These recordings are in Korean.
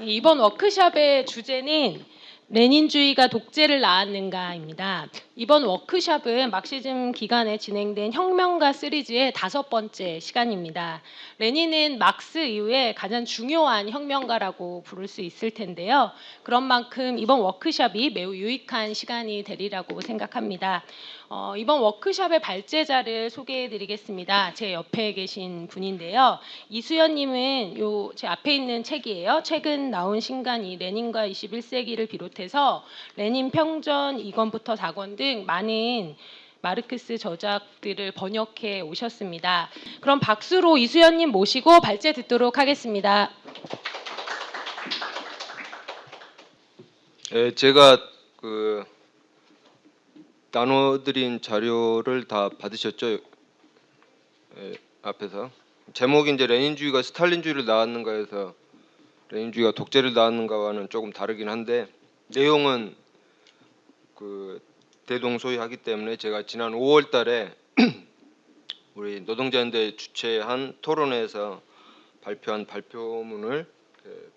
이번 워크숍의 주제는 레닌주의가 독재를 낳았는가입니다. 이번 워크숍은 막시즘 기간에 진행된 혁명가 시리즈의 5번째 시간입니다. 레닌은 막스 이후에 가장 중요한 혁명가라고 부를 수 있을 텐데요. 그런 만큼 이번 워크숍이 매우 유익한 시간이 되리라고 생각합니다. 이번 워크숍의 발제자를 소개해드리겠습니다. 제 옆에 계신 분인데요. 이수연님은 제 앞에 있는 책이에요. 최근 나온 신간이 레닌과 21세기를 비롯해서 레닌 평전 2권부터 4권 등 많은 마르크스 저작들을 번역해 오셨습니다. 그럼 박수로 이수연님 모시고 발제 듣도록 하겠습니다. 제가 나눠드린 자료를 다 받으셨죠? 앞에서 제목이 이제 레닌주의가 스탈린주의를 낳았는가 해서 레닌주의가 독재를 낳았는가와는 조금 다르긴 한데 내용은 대동소이하기 때문에 제가 지난 5월달에 우리 노동자연대 주최한 토론회에서 발표한 발표문을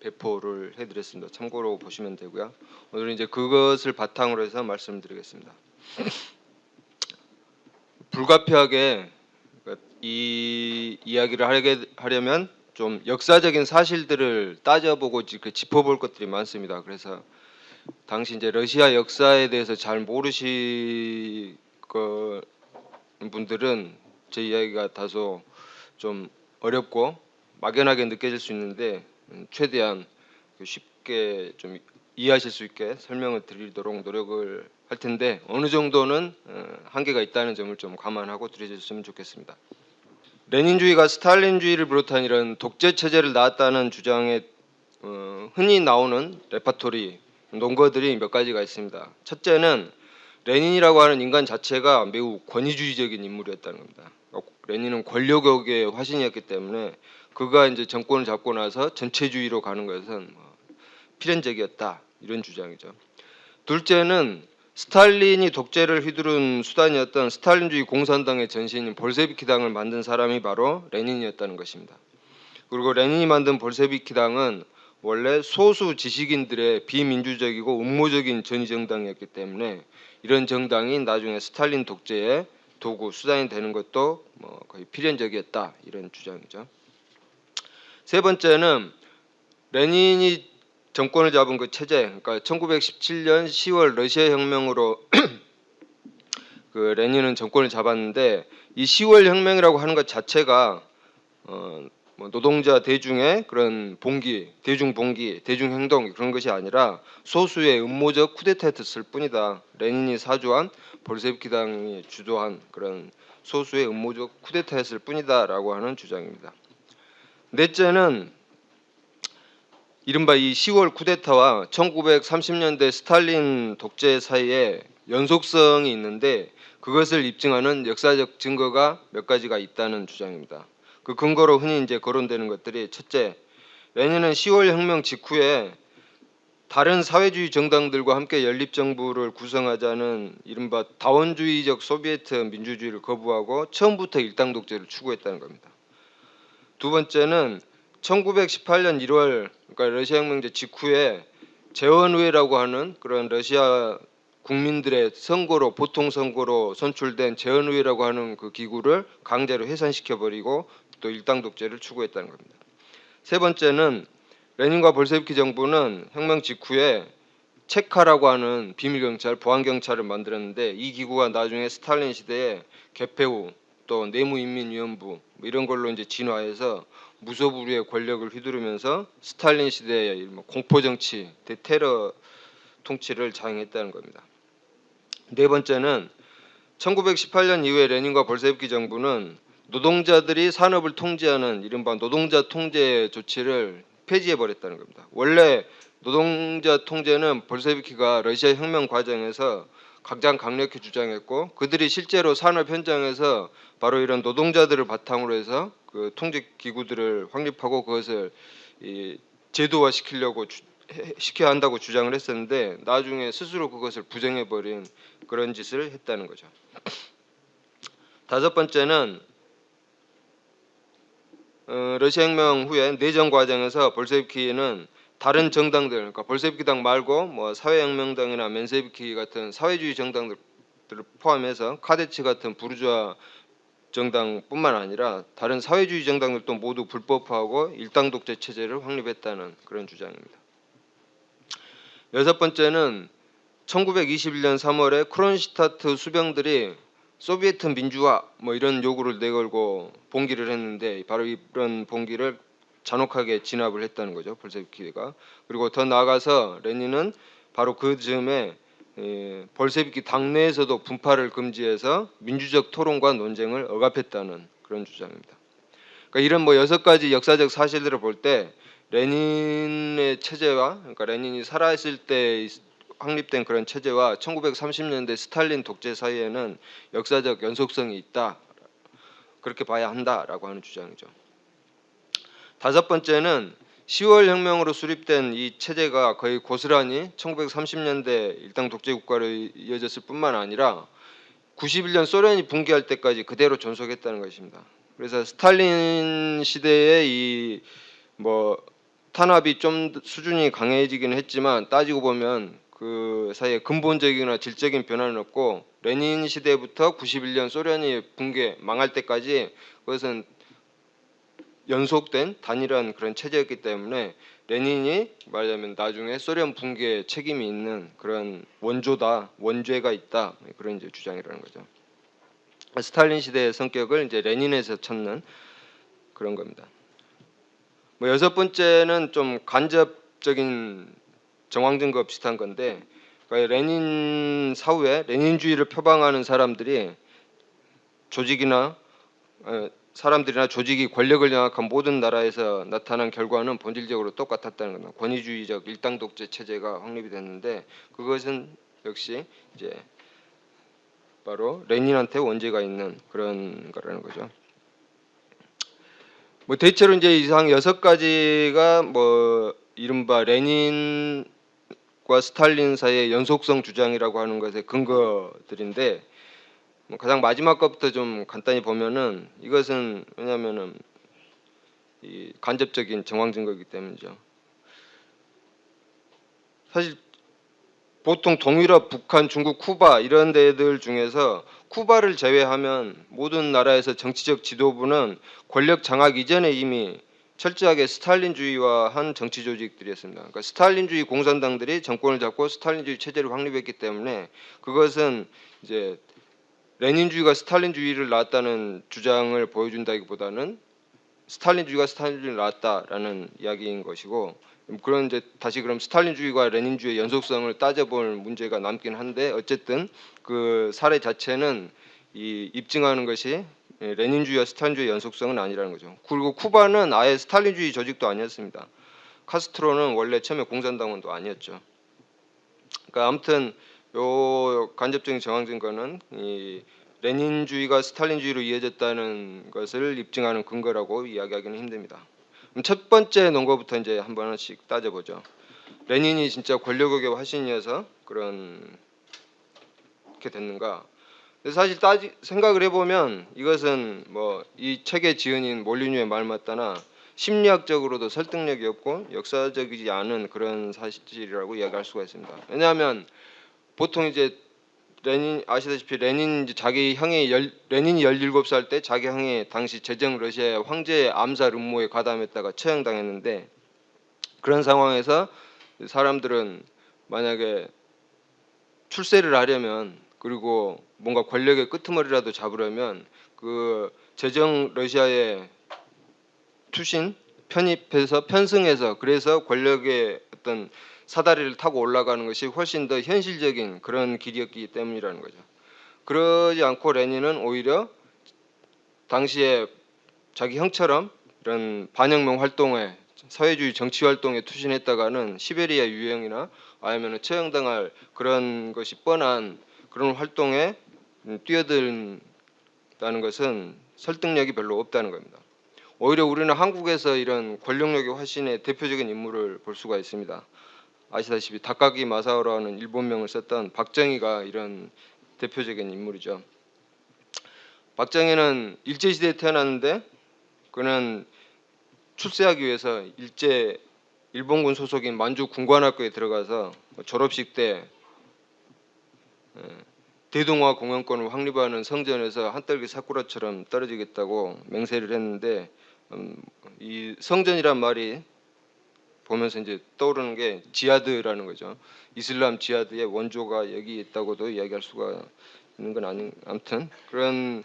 배포를 해드렸습니다. 참고로 보시면 되고요. 오늘은 이제 그것을 바탕으로 해서 말씀드리겠습니다. 불가피하게 이 이야기를 하려면 좀 역사적인 사실들을 따져보고 짚어볼 것들이 많습니다. 그래서 당시 이제 러시아 역사에 대해서 잘 모르실 분들은 제 이야기가 다소 좀 어렵고 막연하게 느껴질 수 있는데 최대한 쉽게 좀 이해하실 수 있게 설명을 드리도록 노력을 할 텐데 어느 정도는 한계가 있다는 점을 좀 감안하고 들으셨으면 좋겠습니다. 레닌주의가 스탈린주의를 비롯한 이런 독재 체제를 낳았다는 주장에 흔히 나오는 레파토리 논거들이 몇 가지가 있습니다. 첫째는 레닌이라고 하는 인간 자체가 매우 권위주의적인 인물이었다는 겁니다. 레닌은 권력욕의 화신이었기 때문에 그가 이제 정권을 잡고 나서 전체주의로 가는 것은 필연적이었다 이런 주장이죠. 둘째는 스탈린이 독재를 휘두른 수단이었던 스탈린주의 공산당의 전신인 볼셰비키당을 만든 사람이 바로 레닌이었다는 것입니다. 그리고 레닌이 만든 볼셰비키당은 원래 소수 지식인들의 비민주적이고 음모적인 전위정당이었기 때문에 이런 정당이 나중에 스탈린 독재의 도구 수단이 되는 것도 거의 필연적이었다 이런 주장이죠. 세 번째는 레닌이 정권을 잡은 그 체제, 그러니까 1917년 10월 러시아 혁명으로 레닌은 정권을 잡았는데 이 10월 혁명이라고 하는 것 자체가 노동자 대중의 그런 봉기, 대중 봉기, 대중 행동 그런 것이 아니라 소수의 음모적 쿠데타였을 뿐이다. 레닌이 사주한 볼셰비키당이 주도한 그런 소수의 음모적 쿠데타였을 뿐이다라고 하는 주장입니다. 넷째는 이른바 이 10월 쿠데타와 1930년대 스탈린 독재 사이에 연속성이 있는데 그것을 입증하는 역사적 증거가 몇 가지가 있다는 주장입니다. 그 근거로 흔히 이제 거론되는 것들이 첫째, 레닌은 10월 혁명 직후에 다른 사회주의 정당들과 함께 연립정부를 구성하자는 이른바 다원주의적 소비에트 민주주의를 거부하고 처음부터 일당 독재를 추구했다는 겁니다. 두 번째는 1918년 1월 그러니까 러시아 혁명 직후에 재헌의회라고 하는 그런 러시아 국민들의 선거로 보통 선거로 선출된 재헌의회라고 하는 그 기구를 강제로 해산시켜 버리고 또 일당 독재를 추구했다는 겁니다. 세 번째는 레닌과 볼셰비키 정부는 혁명 직후에 체카라고 하는 비밀 경찰, 보안 경찰을 만들었는데 이 기구가 나중에 스탈린 시대에 개폐후 또 내무인민위원부 이런 걸로 이제 진화해서 무소불위의 권력을 휘두르면서 스탈린 시대의 공포 정치, 대테러 통치를 자행했다는 겁니다. 네 번째는 1918년 이후에 레닌과 볼셰비키 정부는 노동자들이 산업을 통제하는 이른바 노동자 통제 조치를 폐지해 버렸다는 겁니다. 원래 노동자 통제는 볼셰비키가 러시아 혁명 과정에서 가장 강력히 주장했고 그들이 실제로 산업 현장에서 바로 이런 노동자들을 바탕으로 해서 그 통제 기구들을 확립하고 그것을 제도화 시켜야 한다고 주장을 했었는데 나중에 스스로 그것을 부정해 버린 그런 짓을 했다는 거죠. 다섯 번째는 러시아 혁명 후에 내정 과정에서 볼셰비키는 다른 정당들, 그러니까 볼셰비키당 말고 뭐 사회혁명당이나 멘세비키 같은 사회주의 정당들을 포함해서 카데츠 같은 부르주아 정당뿐만 아니라 다른 사회주의 정당들도 모두 불법화하고 일당 독재 체제를 확립했다는 그런 주장입니다. 여섯 번째는 1921년 3월에 크론시타트 수병들이 소비에트 민주화 뭐 이런 요구를 내걸고 봉기를 했는데 바로 이런 봉기를 잔혹하게 진압을 했다는 거죠. 볼셰비키가. 그리고 더 나아가서 레닌은 바로 그 즈음에 볼셰비키 당내에서도 분파를 금지해서 민주적 토론과 논쟁을 억압했다는 그런 주장입니다. 그러니까 이런 뭐 여섯 가지 역사적 사실들을 볼 때 레닌의 체제와 그러니까 레닌이 살아있을 때 확립된 그런 체제와 1930년대 스탈린 독재 사이에는 역사적 연속성이 있다. 그렇게 봐야 한다라고 하는 주장이죠. 다섯 번째는 10월 혁명으로 수립된 이 체제가 거의 고스란히 1930년대 일당 독재 국가로 이어졌을 뿐만 아니라 91년 소련이 붕괴할 때까지 그대로 존속했다는 것입니다. 그래서 스탈린 시대의 이 뭐 탄압이 좀 수준이 강해지긴 했지만 따지고 보면 그 사이에 근본적이거나 질적인 변화는 없고 레닌 시대부터 91년 소련이 붕괴 망할 때까지 그것은 연속된 단일한 그런 체제였기 때문에 레닌이 말하자면 나중에 소련 붕괴에 책임이 있는 그런 원조다, 원죄가 있다 그런 이제 주장이라는 거죠. 스탈린 시대의 성격을 이제 레닌에서 찾는 그런 겁니다. 뭐 여섯 번째는 좀 간접적인 정황 증거 비슷한 건데 그러니까 레닌 사후에 레닌주의를 표방하는 사람들이 조직이나 사람들이나 조직이 권력을 장악한 모든 나라에서 나타난 결과는 본질적으로 똑같았다는 겁니다. 권위주의적 일당 독재 체제가 확립이 됐는데 그것은 역시 이제 바로 레닌한테 원죄가 있는 그런 거라는 거죠. 뭐 대체로 이제 이상 여섯 가지가 뭐 이른바 레닌과 스탈린 사이의 연속성 주장이라고 하는 것의 근거들인데 뭐 가장 마지막 것부터 좀 간단히 보면은 이것은 왜냐하면은 이 간접적인 정황 증거이기 때문이죠. 사실 보통 동유럽, 북한, 중국, 쿠바 이런 데들 중에서 쿠바를 제외하면 모든 나라에서 정치적 지도부는 권력 장악 이전에 이미 철저하게 스탈린주의화한 정치 조직들이었습니다. 그러니까 스탈린주의 공산당들이 정권을 잡고 스탈린주의 체제를 확립했기 때문에 그것은 이제 레닌주의가 스탈린주의를 낳았다는 주장을 보여준다기보다는 스탈린주의가 스탈린주의를 낳았다라는 이야기인 것이고 그런 이제 다시 그럼 스탈린주의와 레닌주의의 연속성을 따져볼 문제가 남긴 한데 어쨌든 그 사례 자체는 이 입증하는 것이 레닌주의와 스탈린주의의 연속성은 아니라는 거죠. 그리고 쿠바는 아예 스탈린주의 조직도 아니었습니다. 카스트로는 원래 처음에 공산당원도 아니었죠. 그러니까 아무튼 요 간접적인 정황 증거는 이 레닌주의가 스탈린주의로 이어졌다는 것을 입증하는 근거라고 이야기하기는 힘듭니다. 그럼 첫 번째 논거부터 이제 한 번씩 따져보죠. 레닌이 진짜 권력욕의 화신이어서 그렇게 됐는가? 사실 생각을 해보면 이것은 뭐 이 책의 지은인 몰리뉴의 말 맞다나 심리학적으로도 설득력이 없고 역사적이지 않은 그런 사실이라고 이야기할 수가 있습니다. 왜냐하면 보통 이제 레닌 아시다시피 레닌 이제 자기 형이 레닌이 17살 때 자기 형이 당시 제정 러시아의 황제의 암살 음모에 가담했다가 처형당했는데 그런 상황에서 사람들은 만약에 출세를 하려면 그리고 뭔가 권력의 끄트머리라도 잡으려면 그 제정 러시아의 투신 편입해서 편승해서 그래서 권력의 어떤 사다리를 타고 올라가는 것이 훨씬 더 현실적인 그런 길이었기 때문이라는 거죠. 그러지 않고 레닌은 오히려 당시에 자기 형처럼 이런 반혁명 활동에 사회주의 정치 활동에 투신했다가는 시베리아 유형이나 아니면 처형당할 그런 것이 뻔한 그런 활동에 뛰어든다는 것은 설득력이 별로 없다는 겁니다. 오히려 우리는 한국에서 이런 권력력의 화신의 대표적인 인물을 볼 수가 있습니다. 아시다시피 다카기 마사오라는 일본명을 썼던 박정희가 이런 대표적인 인물이죠. 박정희는 일제시대에 태어났는데 그는 출세하기 위해서 일본군 소속인 만주 군관학교에 들어가서 졸업식 때 대동아 공영권을 확립하는 성전에서 한떨기 사쿠라처럼 떨어지겠다고 맹세를 했는데 이 성전이란 말이 보면서 이제 떠오르는 게 지하드라는 거죠. 이슬람 지하드의 원조가 여기 있다고도 이야기할 수가 있는 건 아닌 아무튼 그런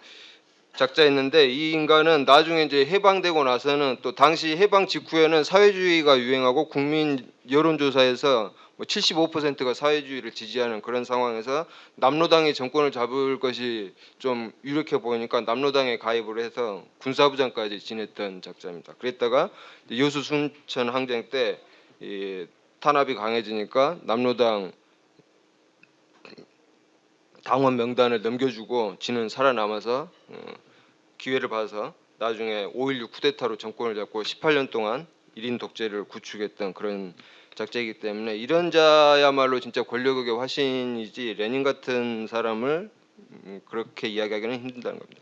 작자였는데 이 인간은 나중에 이제 해방되고 나서는 또 당시 해방 직후에는 사회주의가 유행하고 국민 여론조사에서 뭐 75%가 사회주의를 지지하는 그런 상황에서 남로당이 정권을 잡을 것이 좀 유력해 보이니까 남로당에 가입을 해서 군사부장까지 지냈던 작자입니다. 그랬다가 여수 순천 항쟁 때 이 탄압이 강해지니까 남로당 당원 명단을 넘겨주고 지는 살아남아서 기회를 봐서 나중에 5.16 쿠데타로 정권을 잡고 18년 동안 1인 독재를 구축했던 그런 작자이기 때문에 이런 자야말로 진짜 권력의 화신이지 레닌 같은 사람을 그렇게 이야기하기는 힘들다는 겁니다.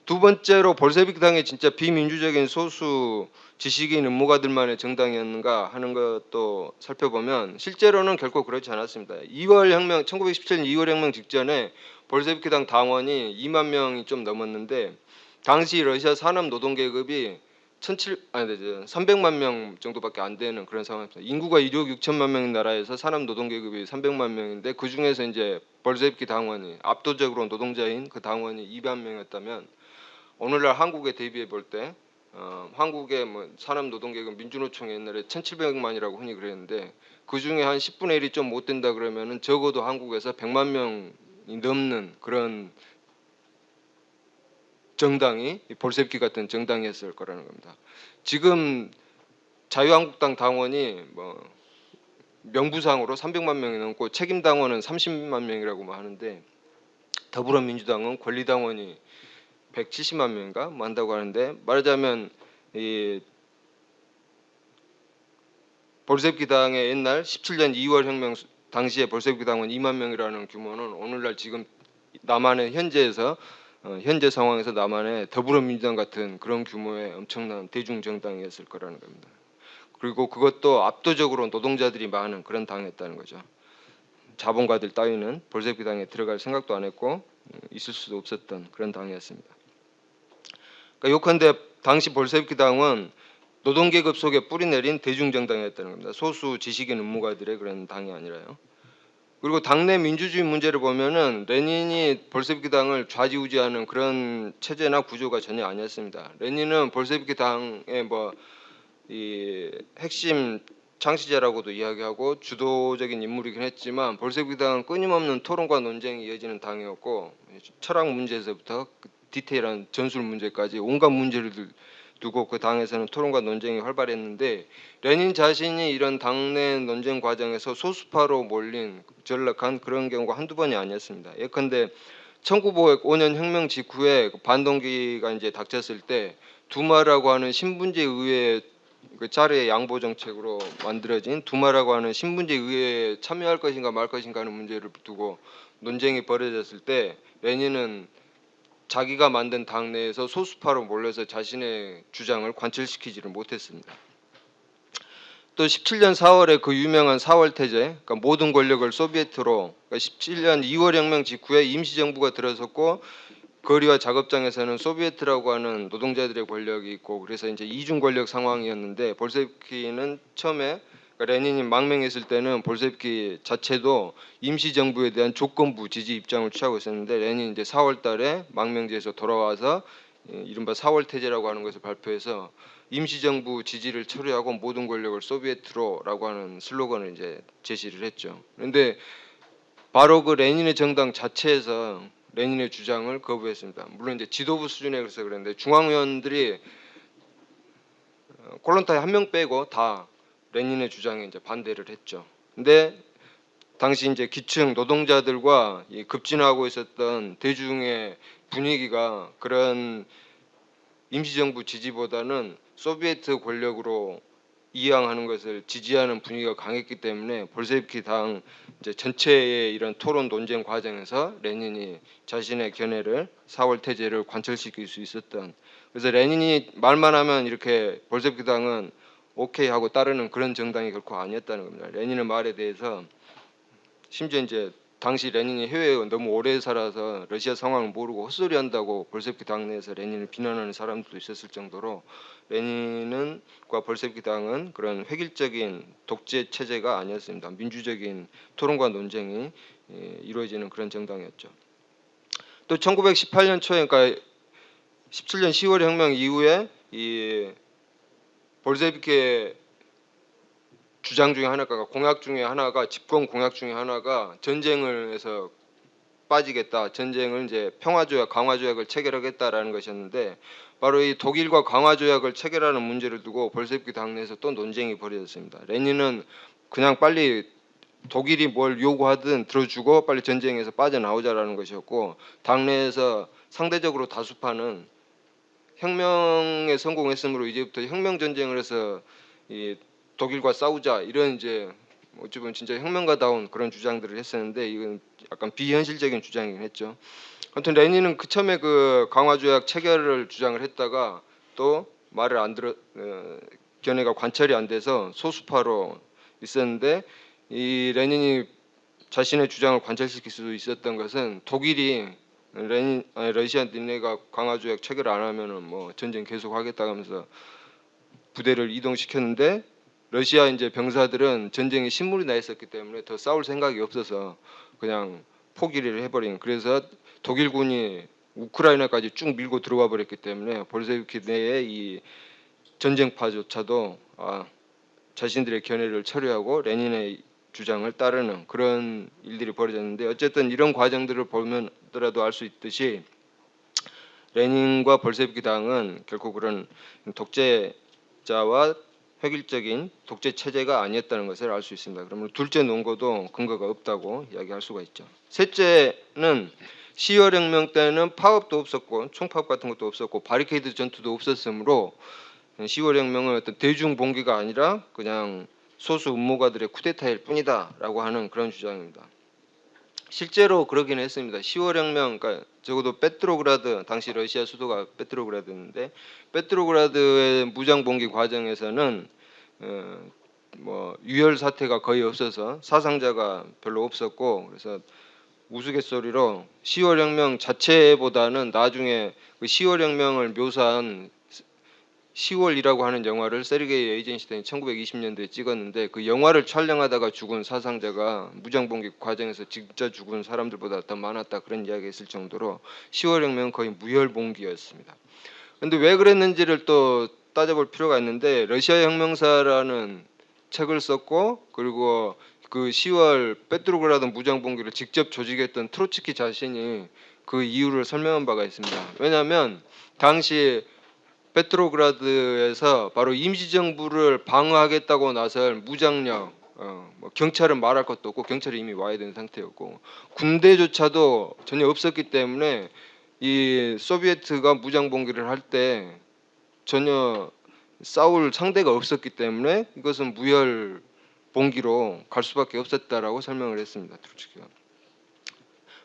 두 번째로 볼셰비크당이 진짜 비민주적인 소수 지식인 음모가들만의 정당이었는가 하는 것도 살펴보면 실제로는 결코 그렇지 않았습니다. 2월 혁명 1917년 2월 혁명 직전에 볼셰비크당 당원이 2만 명이 좀 넘었는데 당시 러시아 산업 노동 계급이 300만 명 정도밖에 안 되는 그런 상황입니다. 인구가 1억 6천만 명인 나라에서 산업 노동 계급이 300만 명인데 그 중에서 이제 볼셰비키 당원이 압도적으로 노동자인 그 당원이 2만 명이었다면 오늘날 한국에 대비해 볼 때 한국의 뭐 산업 노동 계급 민주노총이 옛날에 1,700만이라고 흔히 그랬는데 그 중에 한 10분의 1이 좀 못 된다 그러면은 적어도 한국에서 100만 명이 넘는 그런 정당이 볼셰비키 같은 정당이었을 거라는 겁니다. 지금 자유한국당 당원이 뭐 명부상으로 300만 명이 넘고 책임 당원은 30만 명이라고 하는데 더불어민주당은 권리당원이 170만 명인가 뭐 한다고 하는데 말하자면 이 볼셰비키 당의 옛날 17년 2월 혁명 당시에 볼셰비키 당원 2만 명이라는 규모는 오늘날 지금 남한의 현재에서 현재 상황에서 남한의 더불어민주당 같은 그런 규모의 엄청난 대중 정당이었을 거라는 겁니다. 그리고 그것도 압도적으로 노동자들이 많은 그런 당이었다는 거죠. 자본가들 따위는 볼셰비키 당에 들어갈 생각도 안 했고 있을 수도 없었던 그런 당이었습니다. 그러니까 요컨대 당시 볼셰비키 당은 노동계급 속에 뿌리내린 대중정당이었다는 겁니다. 소수 지식인 음모가들의 그런 당이 아니라요. 그리고 당내 민주주의 문제를 보면은 레닌이 볼셰비키 당을 좌지우지하는 그런 체제나 구조가 전혀 아니었습니다. 레닌은 볼셰비키 당의 뭐 이 핵심 창시자라고도 이야기하고 주도적인 인물이긴 했지만 볼셰비키 당은 끊임없는 토론과 논쟁이 이어지는 당이었고 철학 문제에서부터 디테일한 전술 문제까지 온갖 문제를 두고 그 당에서는 토론과 논쟁이 활발했는데 레닌 자신이 이런 당내 논쟁 과정에서 소수파로 몰린 전락한 그런 경우가 한두 번이 아니었습니다. 예컨대 1905년 혁명 직후에 반동기가 이제 닥쳤을 때 두마라고 하는 신분제 의회 그 자르의 양보 정책으로 만들어진 두마라고 하는 신분제 의회에 참여할 것인가 말 것인가 하는 문제를 두고 논쟁이 벌어졌을 때 레닌은 자기가 만든 당내에서 소수파로 몰려서 자신의 주장을 관철시키지를 못했습니다. 또 17년 4월에 그 유명한 4월 태제, 그러니까 모든 권력을 소비에트로, 그러니까 17년 2월 혁명 직후에 임시정부가 들어섰고 거리와 작업장에서는 소비에트라고 하는 노동자들의 권력이 있고 그래서 이제 이중 권력 상황이었는데 볼셰비키는 처음에 그러니까 레닌이 망명했을 때는 볼셰비키 자체도 임시정부에 대한 조건부 지지 입장을 취하고 있었는데 레닌이 이제 4월달에 망명지에서 돌아와서 이른바 4월 태제라고 하는 것을 발표해서 임시정부 지지를 철회하고 모든 권력을 소비에트로라고 하는 슬로건을 이제 제시를 했죠. 그런데 바로 그 레닌의 정당 자체에서 레닌의 주장을 거부했습니다. 물론 이제 지도부 수준에 그래서 그랬는데 중앙위원들이 콜론타이 한 명 빼고 다 레닌의 주장에 이제 반대를 했죠. 근데 당시 이제 기층 노동자들과 이 급진하고 있었던 대중의 분위기가 그런 임시정부 지지보다는 소비에트 권력으로 이양하는 것을 지지하는 분위기가 강했기 때문에 볼셰비키 당 이제 전체의 이런 토론 논쟁 과정에서 레닌이 자신의 견해를 4월 태제를 관철시킬 수 있었던 그래서 레닌이 말만 하면 이렇게 볼셰비키 당은 오케이 하고 따르는 그런 정당이 결코 아니었다는 겁니다. 레닌의 말에 대해서 심지어 이제 당시 레닌이 해외에 너무 오래 살아서 러시아 상황을 모르고 헛소리 한다고 볼셰비키 당내에서 레닌을 비난하는 사람들도 있었을 정도로 레닌과 볼셰비키 당은 그런 획일적인 독재 체제가 아니었습니다. 민주적인 토론과 논쟁이 이루어지는 그런 정당이었죠. 또 1918년 초에 그러니까 17년 10월 혁명 이후에 이 볼셰비키의 주장 중에 하나가 공약 중에 하나가 집권 공약 중에 하나가 전쟁을 해서 빠지겠다. 전쟁을 이제 평화조약, 강화조약을 체결하겠다라는 것이었는데 바로 이 독일과 강화조약을 체결하는 문제를 두고 볼셰비키 당내에서 또 논쟁이 벌어졌습니다. 레닌은 그냥 빨리 독일이 뭘 요구하든 들어주고 빨리 전쟁에서 빠져나오자라는 것이었고 당내에서 상대적으로 다수파는 혁명에 성공했으므로 이제부터 혁명 전쟁을 해서 이 독일과 싸우자 이런 이제 어찌 보면 진짜 혁명가다운 그런 주장들을 했었는데 이건 약간 비현실적인 주장이긴 했죠. 아무튼 레닌은 그 처음에 그 강화조약 체결을 주장을 했다가 또 말을 안 들어 견해가 관철이 안 돼서 소수파로 있었는데 이 레닌이 자신의 주장을 관철시킬 수도 있었던 것은 독일이 러시아 니네가 강화조약 체결 안 하면은 뭐 전쟁 계속하겠다 하면서 부대를 이동시켰는데 러시아 이제 병사들은 전쟁에 신물이 나 있었기 때문에 더 싸울 생각이 없어서 그냥 포기를 해버린. 그래서 독일군이 우크라이나까지 쭉 밀고 들어와 버렸기 때문에 볼셰비키 내의 이 전쟁파조차도 자신들의 견해를 처리하고 레닌의 주장을 따르는 그런 일들이 벌어졌는데 어쨌든 이런 과정들을 보면더라도 알 수 있듯이 레닌과 볼셰비키 당은 결코 그런 독재자와 획일적인 독재 체제가 아니었다는 것을 알 수 있습니다. 그러면 둘째 논거도 근거가 없다고 이야기할 수가 있죠. 셋째는 10월 혁명 때는 파업도 없었고 총파업 같은 것도 없었고 바리케이드 전투도 없었으므로 10월 혁명은 어떤 대중 봉기가 아니라 그냥 소수 음모가들의 쿠데타일 뿐이다라고 하는 그런 주장입니다. 실제로 그러긴 했습니다. 10월 혁명, 그러니까 적어도 페트로그라드 당시 러시아 수도가 페트로그라드였는데 페트로그라드의 무장 봉기 과정에서는 뭐 유혈 사태가 거의 없어서 사상자가 별로 없었고 그래서 우스갯소리로 10월 혁명 자체보다는 나중에 그 10월 혁명을 묘사한 10월이라고 하는 영화를 세르게이 에이젠슈타인이 1920년대에 찍었는데 그 영화를 촬영하다가 죽은 사상자가 무장봉기 과정에서 진짜 죽은 사람들보다 더 많았다 그런 이야기가 있을 정도로 10월 혁명은 거의 무혈봉기였습니다. 그런데 왜 그랬는지를 또 따져볼 필요가 있는데 러시아 혁명사라는 책을 썼고 그리고 그 10월 페트로그라드 무장봉기를 직접 조직했던 트로츠키 자신이 그 이유를 설명한 바가 있습니다. 왜냐하면 당시 페트로그라드에서 바로 임시정부를 방어하겠다고 나설 무장력, 뭐 경찰은 말할 것도 없고 경찰이 이미 와야 되는 상태였고 군대조차도 전혀 없었기 때문에 이 소비에트가 무장봉기를 할 때 전혀 싸울 상대가 없었기 때문에 이것은 무혈 봉기로 갈 수밖에 없었다라고 설명을 했습니다. 트루츠키가.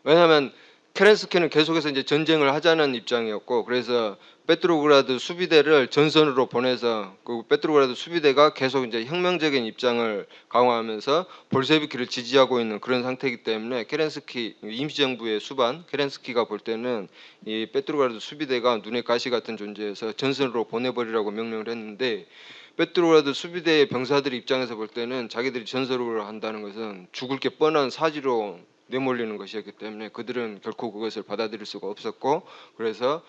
왜냐하면 케렌스키는 계속해서 이제 전쟁을 하자는 입장이었고 그래서 페트로그라드 수비대를 전선으로 보내서 그 페트로그라드 수비대가 계속 이제 혁명적인 입장을 강화하면서 볼셰비키를 지지하고 있는 그런 상태이기 때문에 케렌스키 임시정부의 수반 케렌스키가 볼 때는 이 페트로그라드 수비대가 눈에 가시 같은 존재여서 전선으로 보내버리라고 명령을 했는데 페트로그라드 수비대의 병사들 입장에서 볼 때는 자기들이 전선으로 한다는 것은 죽을 게 뻔한 사지로 내몰리는 것이었기 때문에 그들은 결코 그것을 받아들일 수가 없었고 그래서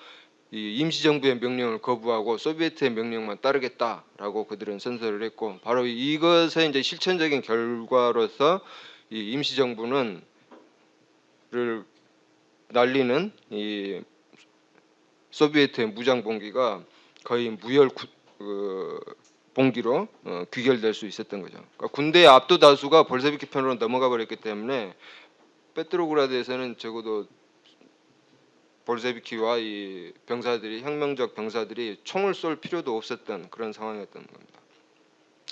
이 임시정부의 명령을 거부하고 소비에트의 명령만 따르겠다라고 그들은 선서를 했고 바로 이것의 이제 실천적인 결과로서 이 임시정부는 를 날리는 이 소비에트의 무장 봉기가 거의 무혈 봉기로 귀결될 수 있었던 거죠. 그러니까 군대의 압도 다수가 볼셰비키 편으로 넘어가 버렸기 때문에 페트로그라드에서는 적어도 볼셰비키와 이 병사들이 혁명적 병사들이 총을 쏠 필요도 없었던 그런 상황이었던 겁니다.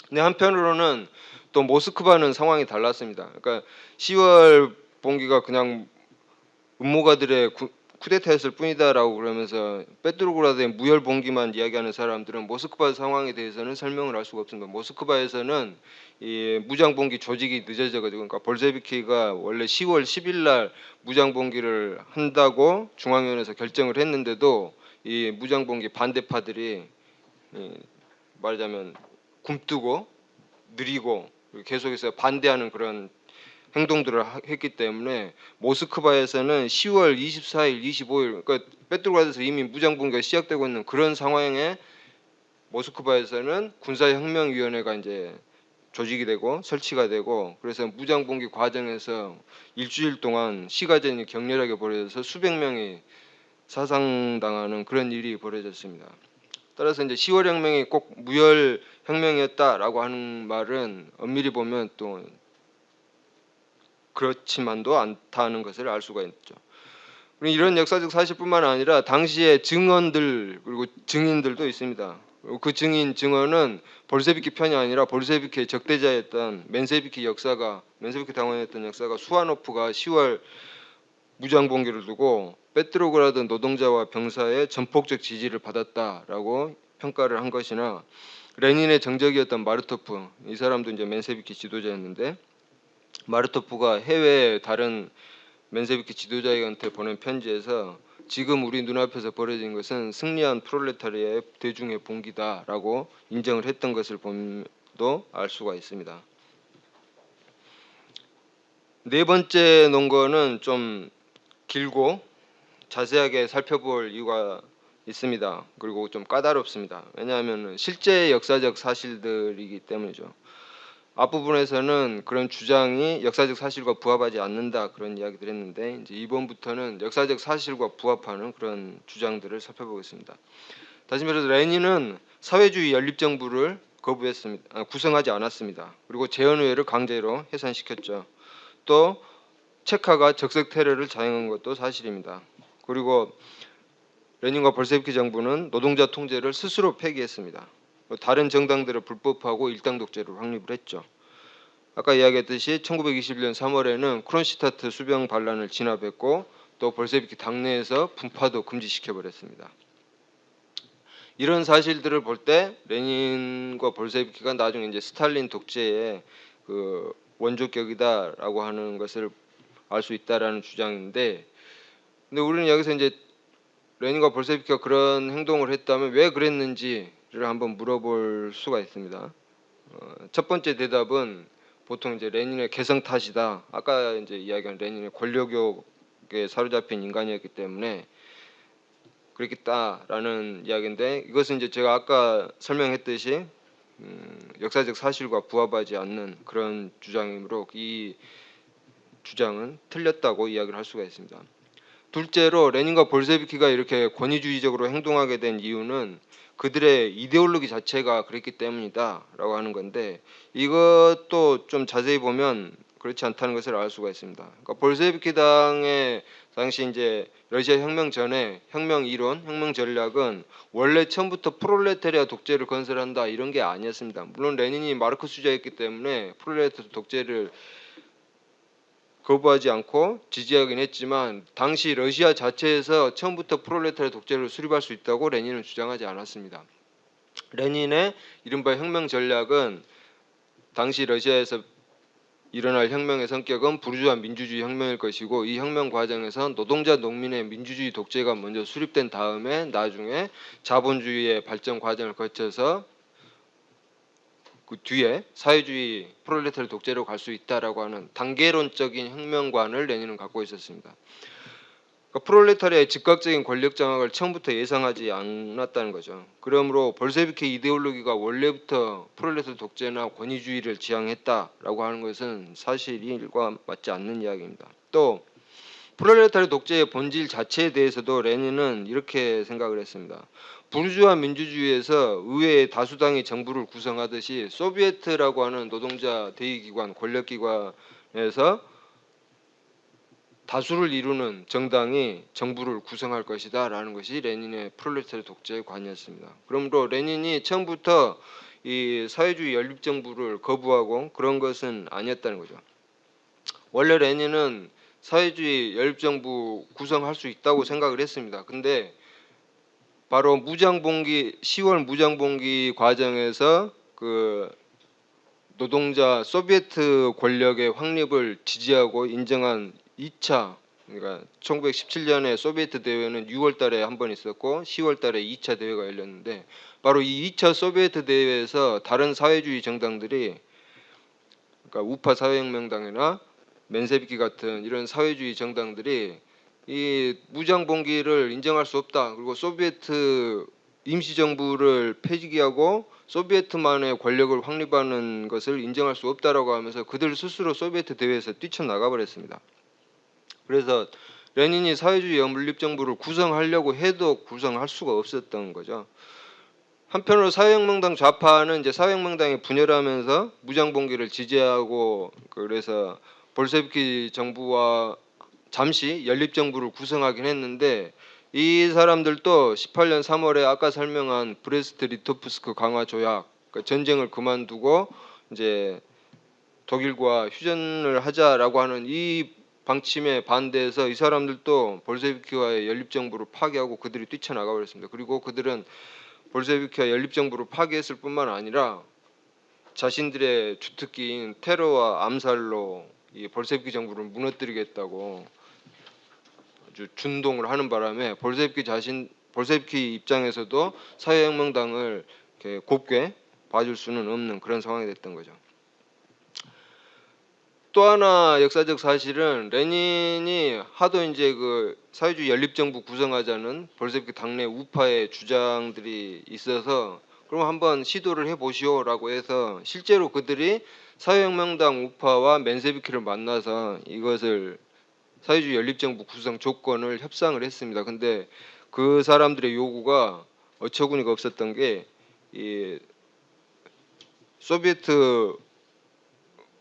근데 한편으로는 또 모스크바는 상황이 달랐습니다. 그러니까 10월 봉기가 그냥 음모가들의 쿠데타였을 뿐이다라고 그러면서 페트로그라드의 무혈 봉기만 이야기하는 사람들은 모스크바 상황에 대해서는 설명을 할 수가 없습니다. 모스크바에서는 이 무장 봉기 조직이 늦어져가지고, 그러니까 볼셰비키가 원래 10월 10일 날 무장 봉기를 한다고 중앙위원회에서 결정을 했는데도 이 무장 봉기 반대파들이 말하자면 굼뜨고 느리고 계속해서 반대하는 그런 행동들을 했기 때문에 모스크바에서는 10월 24일, 25일, 그러니까 페트로그라드에서 이미 무장 봉기가 시작되고 있는 그런 상황에 모스크바에서는 군사혁명위원회가 이제 조직이 되고 설치가 되고, 그래서 무장 봉기 과정에서 일주일 동안 시가전이 격렬하게 벌어져서 수백 명이 사상당하는 그런 일이 벌어졌습니다. 따라서 이제 10월 혁명이 꼭 무혈 혁명이었다라고 하는 말은 엄밀히 보면 또 그렇지만도 않다는 것을 알 수가 있죠. 그리고 이런 역사적 사실뿐만 아니라 당시의 증언들 그리고 증인들도 있습니다. 그리고 그 증언은 볼셰비키 편이 아니라 볼셰비키의 적대자였던 맨세비키 당원이었던 역사가 수와노프가 10월 무장 봉기를 두고 페트로그라드 노동자와 병사의 전폭적 지지를 받았다라고 평가를 한 것이나, 레닌의 정적이었던 마르토프, 이 사람도 이제 맨세비키 지도자였는데, 마르토프가 해외 다른 맨세비키 지도자에게 보낸 편지에서 지금 우리 눈앞에서 벌어진 것은 승리한 프롤레타리아의 대중의 봉기다라고 인정을 했던 것을 보면도 알 수가 있습니다. 네 번째 논거는 좀 길고 자세하게 살펴볼 이유가 있습니다. 그리고 좀 까다롭습니다. 왜냐하면 실제 역사적 사실들이기 때문이죠. 앞부분에서는 그런 주장이 역사적 사실과 부합하지 않는다 그런 이야기를 했는데, 이제 이번부터는 역사적 사실과 부합하는 그런 주장들을 살펴보겠습니다. 다시 말해서 레닌은 사회주의 연립정부를 구성하지 않았습니다. 그리고 재헌의회를 강제로 해산시켰죠. 또 체카가 적색 테러를 자행한 것도 사실입니다. 그리고 레닌과 볼셰비키 정부는 노동자 통제를 스스로 폐기했습니다. 다른 정당들을 불법화하고 일당 독재를 확립을 했죠. 아까 이야기했듯이 1921년 3월에는 크론시타트 수병 반란을 진압했고, 또 볼셰비키 당내에서 분파도 금지시켜버렸습니다. 이런 사실들을 볼 때 레닌과 볼셰비키가 나중에 이제 스탈린 독재의 그 원조격이다라고 하는 것을 알 수 있다라는 주장인데, 근데 우리는 여기서 이제 레닌과 볼셰비키가 그런 행동을 했다면 왜 그랬는지를 한번 물어볼 수가 있습니다. 첫 번째 대답은 보통 이제 레닌의 개성 탓이다. 아까 이제 이야기한 레닌의 권력욕에 사로잡힌 인간이었기 때문에 그랬겠다라는 이야기인데, 이것은 이제 제가 아까 설명했듯이 역사적 사실과 부합하지 않는 그런 주장이므로 이 주장은 틀렸다고 이야기를 할 수가 있습니다. 둘째로 레닌과 볼셰비키가 이렇게 권위주의적으로 행동하게 된 이유는 그들의 이데올로기 자체가 그랬기 때문이다라고 하는 건데, 이것도 좀 자세히 보면 그렇지 않다는 것을 알 수가 있습니다. 그러니까 볼셰비키 당의 당시 이제 러시아 혁명 전에 혁명 이론, 혁명 전략은 원래 처음부터 프롤레타리아 독재를 건설한다 이런 게 아니었습니다. 물론 레닌이 마르크스주의였기 때문에 프롤레타리아 독재를 거부하지 않고 지지하긴 했지만, 당시 러시아 자체에서 처음부터 프롤레타리아 독재를 수립할 수 있다고 레닌은 주장하지 않았습니다. 레닌의 이른바 혁명 전략은 당시 러시아에서 일어날 혁명의 성격은 부르주아 민주주의 혁명일 것이고, 이 혁명 과정에서 노동자 농민의 민주주의 독재가 먼저 수립된 다음에 나중에 자본주의의 발전 과정을 거쳐서 그 뒤에 사회주의 프롤레타리아 독재로 갈 수 있다라고 하는 단계론적인 혁명관을 레닌은 갖고 있었습니다. 그러니까 프롤레타리아의 즉각적인 권력 장악을 처음부터 예상하지 않았다는 거죠. 그러므로 볼셰비키 이데올로기가 원래부터 프롤레타리아 독재나 권위주의를 지향했다라고 하는 것은 사실과 맞지 않는 이야기입니다. 또 프롤레타리아 독재의 본질 자체에 대해서도 레닌은 이렇게 생각을 했습니다. 부르주아 민주주의에서 의회의 다수당이 정부를 구성하듯이 소비에트라고 하는 노동자 대의기관, 권력기관에서 다수를 이루는 정당이 정부를 구성할 것이다 라는 것이 레닌의 프롤레타리아 독재의 관이었습니다. 그러므로 레닌이 처음부터 이 사회주의 연립정부를 거부하고 그런 것은 아니었다는 거죠. 원래 레닌은 사회주의 연립정부 구성할 수 있다고 생각을 했습니다. 근데 바로 무장봉기 10월 무장봉기 과정에서 그 노동자 소비에트 권력의 확립을 지지하고 인정한 2차, 그러니까 1917년에 소비에트 대회는 6월 달에 한 번 있었고 10월 달에 2차 대회가 열렸는데, 바로 이 2차 소비에트 대회에서 다른 사회주의 정당들이, 그러니까 우파 사회혁명당이나 맨세비키 같은 이런 사회주의 정당들이 이 무장봉기를 인정할 수 없다, 그리고 소비에트 임시정부를 폐지하고 소비에트만의 권력을 확립하는 것을 인정할 수 없다라고 하면서 그들 스스로 소비에트 대회에서 뛰쳐나가 버렸습니다. 그래서 레닌이 사회주의 연립정부를 구성하려고 해도 구성할 수가 없었던 거죠. 한편으로 사회혁명당 좌파는 이제 사회혁명당이 분열하면서 무장봉기를 지지하고, 그래서 볼셰비키 정부와 잠시 연립정부를 구성하긴 했는데, 이 사람들도 18년 3월에 아까 설명한 브레스트 리토프스크 강화 조약, 그러니까 전쟁을 그만두고 이제 독일과 휴전을 하자라고 하는 이 방침에 반대해서 이 사람들도 볼셰비키와의 연립정부를 파기하고 그들이 뛰쳐나가 버렸습니다. 그리고 그들은 볼셰비키와 연립정부를 파기했을 뿐만 아니라 자신들의 주특기인 테러와 암살로 이 볼셰비키 정부를 무너뜨리겠다고 아주 준동을 하는 바람에 볼셰비키 입장에서도 사회혁명당을 이렇게 곱게 봐줄 수는 없는 그런 상황이 됐던 거죠. 또 하나 역사적 사실은 레닌이 하도 이제 그 사회주의 연립정부 구성하자는 볼셰비키 당내 우파의 주장들이 있어서 그럼 한번 시도를 해보시오라고 해서 실제로 그들이 사회혁명당 우파와 맨세비키를 만나서 이것을 사회주의 연립정부 구성 조건을 협상을 했습니다. 근데 그 사람들의 요구가 어처구니가 없었던 게, 이 소비에트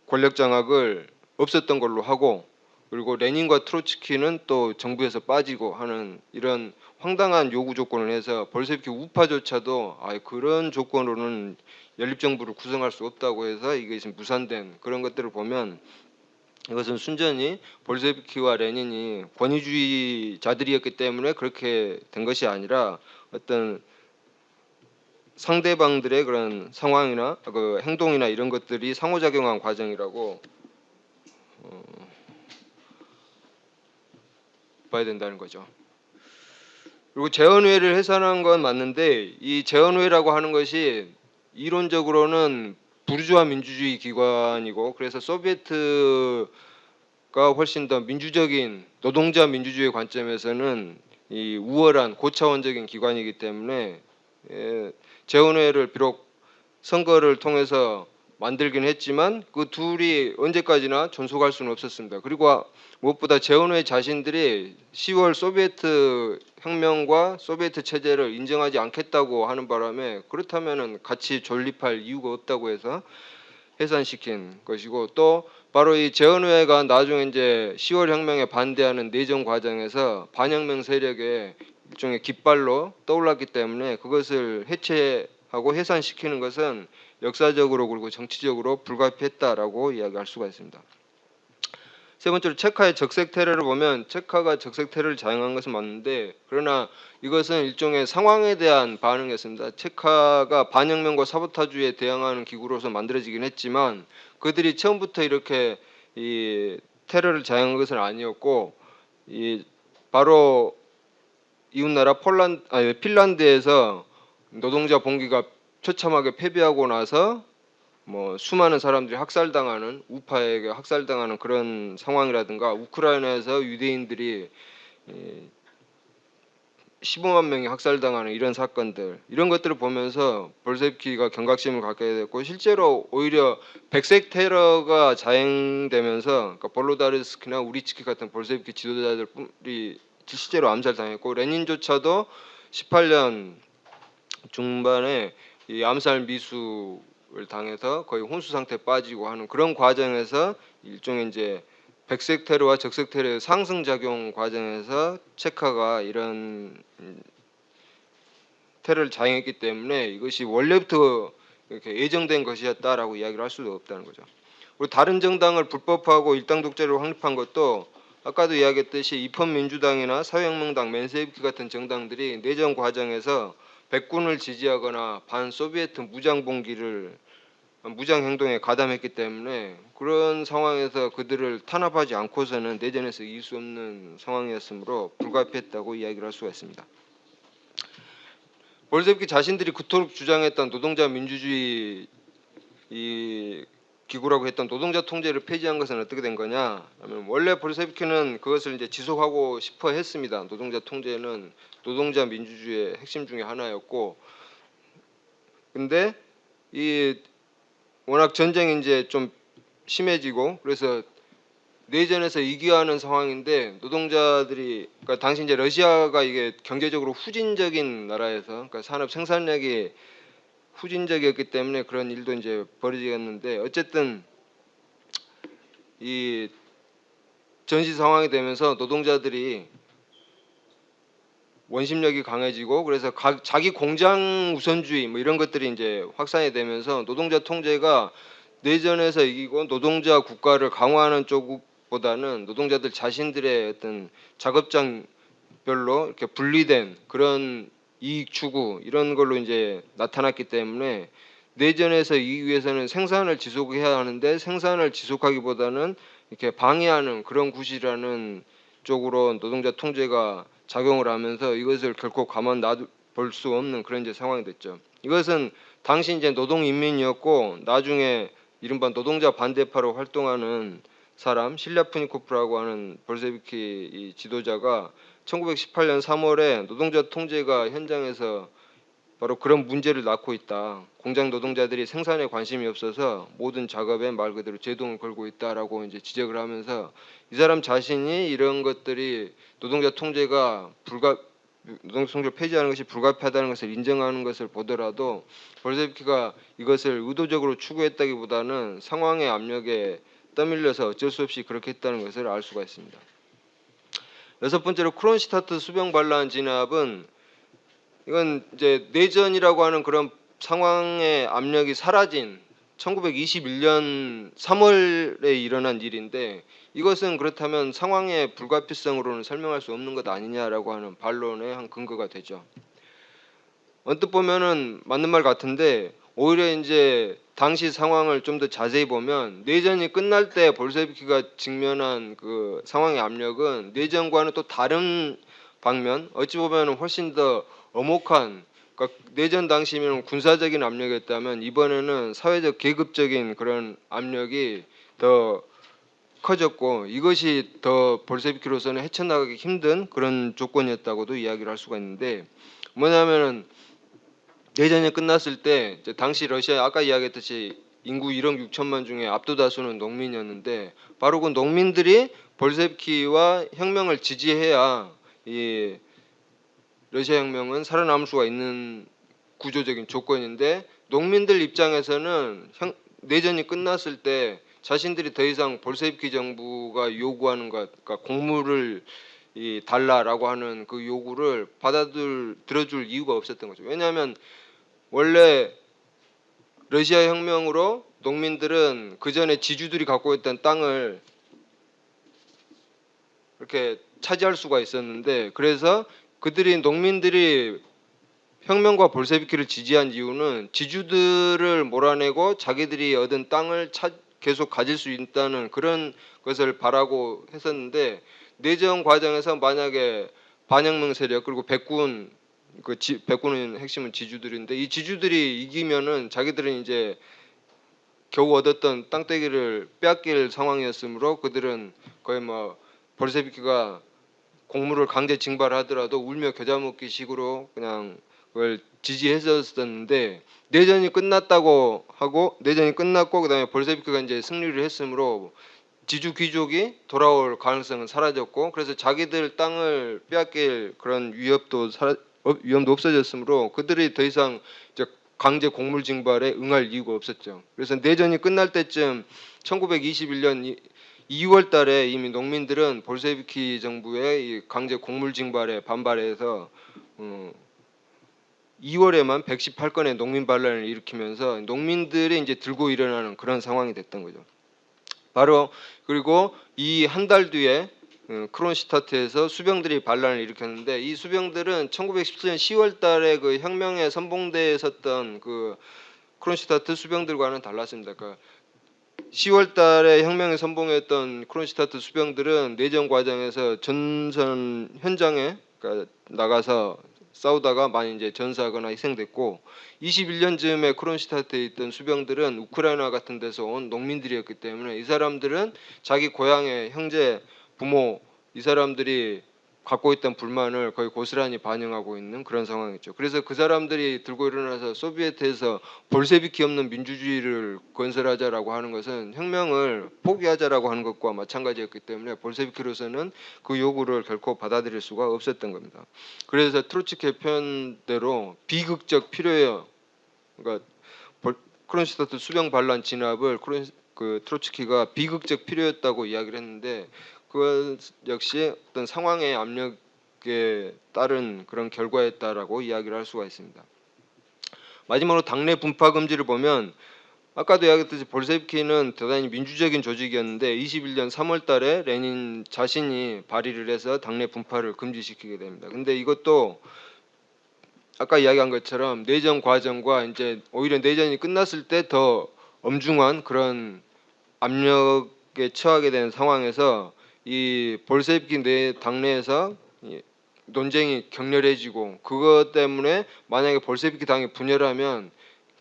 권력 장악을 없었던 걸로 하고, 그리고 레닌과 트로츠키는 또 정부에서 빠지고 하는 이런 황당한 요구 조건을 해서 볼셰비키 우파조차도 그런 조건으로는 연립정부를 구성할 수 없다고 해서 이게 지금 무산된 그런 것들을 보면, 이것은 순전히 볼셰비키와 레닌이 권위주의자들이었기 때문에 그렇게 된 것이 아니라 어떤 상대방들의 그런 상황이나 그 행동이나 이런 것들이 상호작용한 과정이라고 봐야 된다는 거죠. 그리고 재헌회를 해산한 건 맞는데, 이 재헌회라고 하는 것이 이론적으로는 부르주아 민주주의 기관이고, 그래서 소비에트가 훨씬 더 민주적인 노동자 민주주의 관점에서는 이 우월한 고차원적인 기관이기 때문에 재헌회를 비록 선거를 통해서 만들긴 했지만 그 둘이 언제까지나 존속할 수는 없었습니다. 그리고 무엇보다 재헌회 자신들이 10월 소비에트 혁명과 소비에트 체제를 인정하지 않겠다고 하는 바람에, 그렇다면은 같이 존립할 이유가 없다고 해서 해산시킨 것이고, 또 바로 이 재헌회가 나중에 이제 10월 혁명에 반대하는 내정 과정에서 반혁명 세력의 일종의 깃발로 떠올랐기 때문에 그것을 해체하고 해산시키는 것은 역사적으로 그리고 정치적으로 불가피했다라고 이야기할 수가 있습니다. 세 번째로 체카의 적색 테러를 보면, 체카가 적색 테러를 자행한 것은 맞는데, 그러나 이것은 일종의 상황에 대한 반응이었습니다. 체카가 반혁명과 사보타주에 대항하는 기구로서 만들어지긴 했지만 그들이 처음부터 이렇게 이 테러를 자행한 것은 아니었고, 이 바로 이웃나라 핀란드에서 노동자 봉기가 처참하게 패배하고 나서 뭐 수많은 사람들이 학살당하는, 우파에게 학살당하는 그런 상황이라든가, 우크라이나에서 유대인들이 15만 명이 학살당하는 이런 사건들, 이런 것들을 보면서 볼셰비키가 경각심을 갖게 됐고, 실제로 오히려 백색 테러가 자행되면서 그러니까 볼로다르스키나 우리츠키 같은 볼셰비키 지도자들이 실제로 암살당했고, 레닌조차도 18년 중반에 이 암살 미수를 당해서 거의 혼수 상태에 빠지고 하는 그런 과정에서 일종의 이제 백색 테러와 적색 테러의 상승 작용 과정에서 체카가 이런 테러를 자행했기 때문에 이것이 원래부터 이렇게 예정된 것이었다라고 이야기를 할 수도 없다는 거죠. 그리고 다른 정당을 불법화하고 일당 독재를 확립한 것도 아까도 이야기했듯이 입헌민주당이나 사회혁명당, 맨세비키 같은 정당들이 내전 과정에서 백군을 지지하거나 반소비에트 무장 행동에 가담했기 때문에 그런 상황에서 그들을 탄압하지 않고서는 내전에서 이길 수 없는 상황이었으므로 불가피했다고 이야기를 할 수가 있습니다. 볼셰비키 자신들이 그토록 주장했던 노동자 민주주의 이 기구라고 했던 노동자 통제를 폐지한 것은 어떻게 된 거냐 하면, 원래 볼셰비키는 그것을 이제 지속하고 싶어 했습니다. 노동자 통제는 노동자 민주주의의 핵심 중에 하나였고, 근데 이 워낙 전쟁이 이제 좀 심해지고 그래서 내전에서 이겨야 하는 상황인데, 노동자들이, 그러니까 당시 이제 러시아가 이게 경제적으로 후진적인 나라에서, 그러니까 산업 생산력이 후진적이었기 때문에 그런 일도 이제 벌어지겠는데, 어쨌든 이 전시 상황이 되면서 노동자들이 원심력이 강해지고, 그래서 자기 공장 우선주의 뭐 이런 것들이 이제 확산이 되면서 노동자 통제가 내전에서 이기고 노동자 국가를 강화하는 쪽보다는 노동자들 자신들의 어떤 작업장별로 이렇게 분리된 그런 이익 추구 이런 걸로 이제 나타났기 때문에, 내전에서 이기기 위해서는 생산을 지속해야 하는데 생산을 지속하기보다는 이렇게 방해하는 그런 구실하는 쪽으로 노동자 통제가 작용을 하면서 이것을 결코 가만 놔볼 수 없는 그런 이제 상황이 됐죠. 이것은 당시 이제 노동인민이었고, 나중에 이른바 노동자 반대파로 활동하는 사람 실랴프니코프라고 하는 볼셰비키 이 지도자가 1918년 3월에 노동자 통제가 현장에서 바로 그런 문제를 낳고 있다. 공장 노동자들이 생산에 관심이 없어서 모든 작업에 말 그대로 제동을 걸고 있다라고 이제 지적을 하면서, 이 사람 자신이 이런 것들이 노동자 통제가 노동자 통제를 폐지하는 것이 불가피하다는 것을 인정하는 것을 보더라도, 볼셰비키가 이것을 의도적으로 추구했다기보다는 상황의 압력에 떠밀려서 어쩔 수 없이 그렇게 했다는 것을 알 수가 있습니다. 여섯 번째로, 크론시타트 수병 반란 진압은, 이건 이제 내전이라고 하는 그런 상황의 압력이 사라진 1921년 3월에 일어난 일인데, 이것은 그렇다면 상황의 불가피성으로는 설명할 수 없는 것 아니냐라고 하는 반론의 한 근거가 되죠. 언뜻 보면은 맞는 말 같은데, 오히려 이제 당시 상황을 좀 더 자세히 보면, 내전이 끝날 때 볼셰비키가 직면한 그 상황의 압력은 내전과는 또 다른 방면, 어찌 보면 훨씬 더 엄혹한, 그러니까 내전 당시면 군사적인 압력이었다면 이번에는 사회적 계급적인 그런 압력이 더 커졌고, 이것이 더 볼셰비키로서는 헤쳐나가기 힘든 그런 조건이었다고도 이야기를 할 수가 있는데, 뭐냐면은 내전이 끝났을 때 이제 당시 러시아, 아까 이야기했듯이 인구 1억 6천만 중에 압도다수는 농민이었는데, 바로 그 농민들이 볼셰비키와 혁명을 지지해야 이 러시아 혁명은 살아남을 수가 있는 구조적인 조건인데, 농민들 입장에서는 내전이 끝났을 때 자신들이 더 이상 볼셰비키 정부가 요구하는 것, 그러니까 곡물을 달라라고 하는 그 요구를 들어줄 이유가 없었던 거죠. 왜냐하면 원래 러시아 혁명으로 농민들은 그 전에 지주들이 갖고 있던 땅을 이렇게 차지할 수가 있었는데, 그래서 농민들이 혁명과 볼셰비키를 지지한 이유는 지주들을 몰아내고 자기들이 얻은 땅을 계속 가질 수 있다는 그런 것을 바라고 했었는데, 내전 과정에서 만약에 반혁명 세력 그리고 백군, 백군의 핵심은 지주들인데, 이 지주들이 이기면은 자기들은 이제 겨우 얻었던 땅떼기를 빼앗길 상황이었으므로, 그들은 거의 뭐 볼셰비키가 곡물을 강제 징발하더라도 울며 겨자 먹기 식으로 그냥 그걸 지지했었는데, 내전이 끝났고 그다음에 볼셰비키가 이제 승리를 했으므로 지주 귀족이 돌아올 가능성은 사라졌고, 그래서 자기들 땅을 빼앗길 그런 위험도 없어졌으므로 그들이 더 이상 이제 강제 곡물 징발에 응할 이유가 없었죠. 그래서 내전이 끝날 때쯤 1921년 2월 달에 이미 농민들은 볼셰비키 정부의 이 강제 곡물 징발에 반발해서 2월에만 118건의 농민 반란을 일으키면서 농민들이 이제 들고 일어나는 그런 상황이 됐던 거죠. 바로 그리고 이 한 달 뒤에 크론슈타트에서 수병들이 반란을 일으켰는데 이 수병들은 1917년 10월달에 그 혁명의 선봉대에 섰던 그 크론슈타트 수병들과는 달랐습니다. 그러니까 10월달에 혁명의 선봉했던 크론슈타트 수병들은 내전 과정에서 전선 현장에 그러니까 나가서 싸우다가 많이 이제 전사하거나 희생됐고 21년쯤에 크론슈타트에 있던 수병들은 우크라이나 같은 데서 온 농민들이었기 때문에 이 사람들은 자기 고향의 형제, 부모 이 사람들이 갖고 있던 불만을 거의 고스란히 반영하고 있는 그런 상황이죠. 그래서 그 사람들이 들고 일어나서 소비에트에서 볼세비키 없는 민주주의를 건설하자라고 하는 것은 혁명을 포기하자라고 하는 것과 마찬가지였기 때문에 볼세비키로서는 그 요구를 결코 받아들일 수가 없었던 겁니다. 그래서 트로츠키의 표현대로 비극적 필요예요. 그러니까 크론슈타트 수병 반란 진압을 트로츠키가 비극적 필요였다고 이야기를 했는데 그것 역시 어떤 상황의 압력에 따른 그런 결과였다라고 이야기를 할 수가 있습니다. 마지막으로 당내 분파 금지를 보면 아까도 이야기했듯이 볼셰비키는 대단히 민주적인 조직이었는데 21년 3월달에 레닌 자신이 발의를 해서 당내 분파를 금지시키게 됩니다. 근데 이것도 아까 이야기한 것처럼 내전 과정과 이제 오히려 내전이 끝났을 때 더 엄중한 그런 압력에 처하게 되는 상황에서 이 볼셰비키 내 당내에서 논쟁이 격렬해지고 그것 때문에 만약에 볼셰비키 당이 분열하면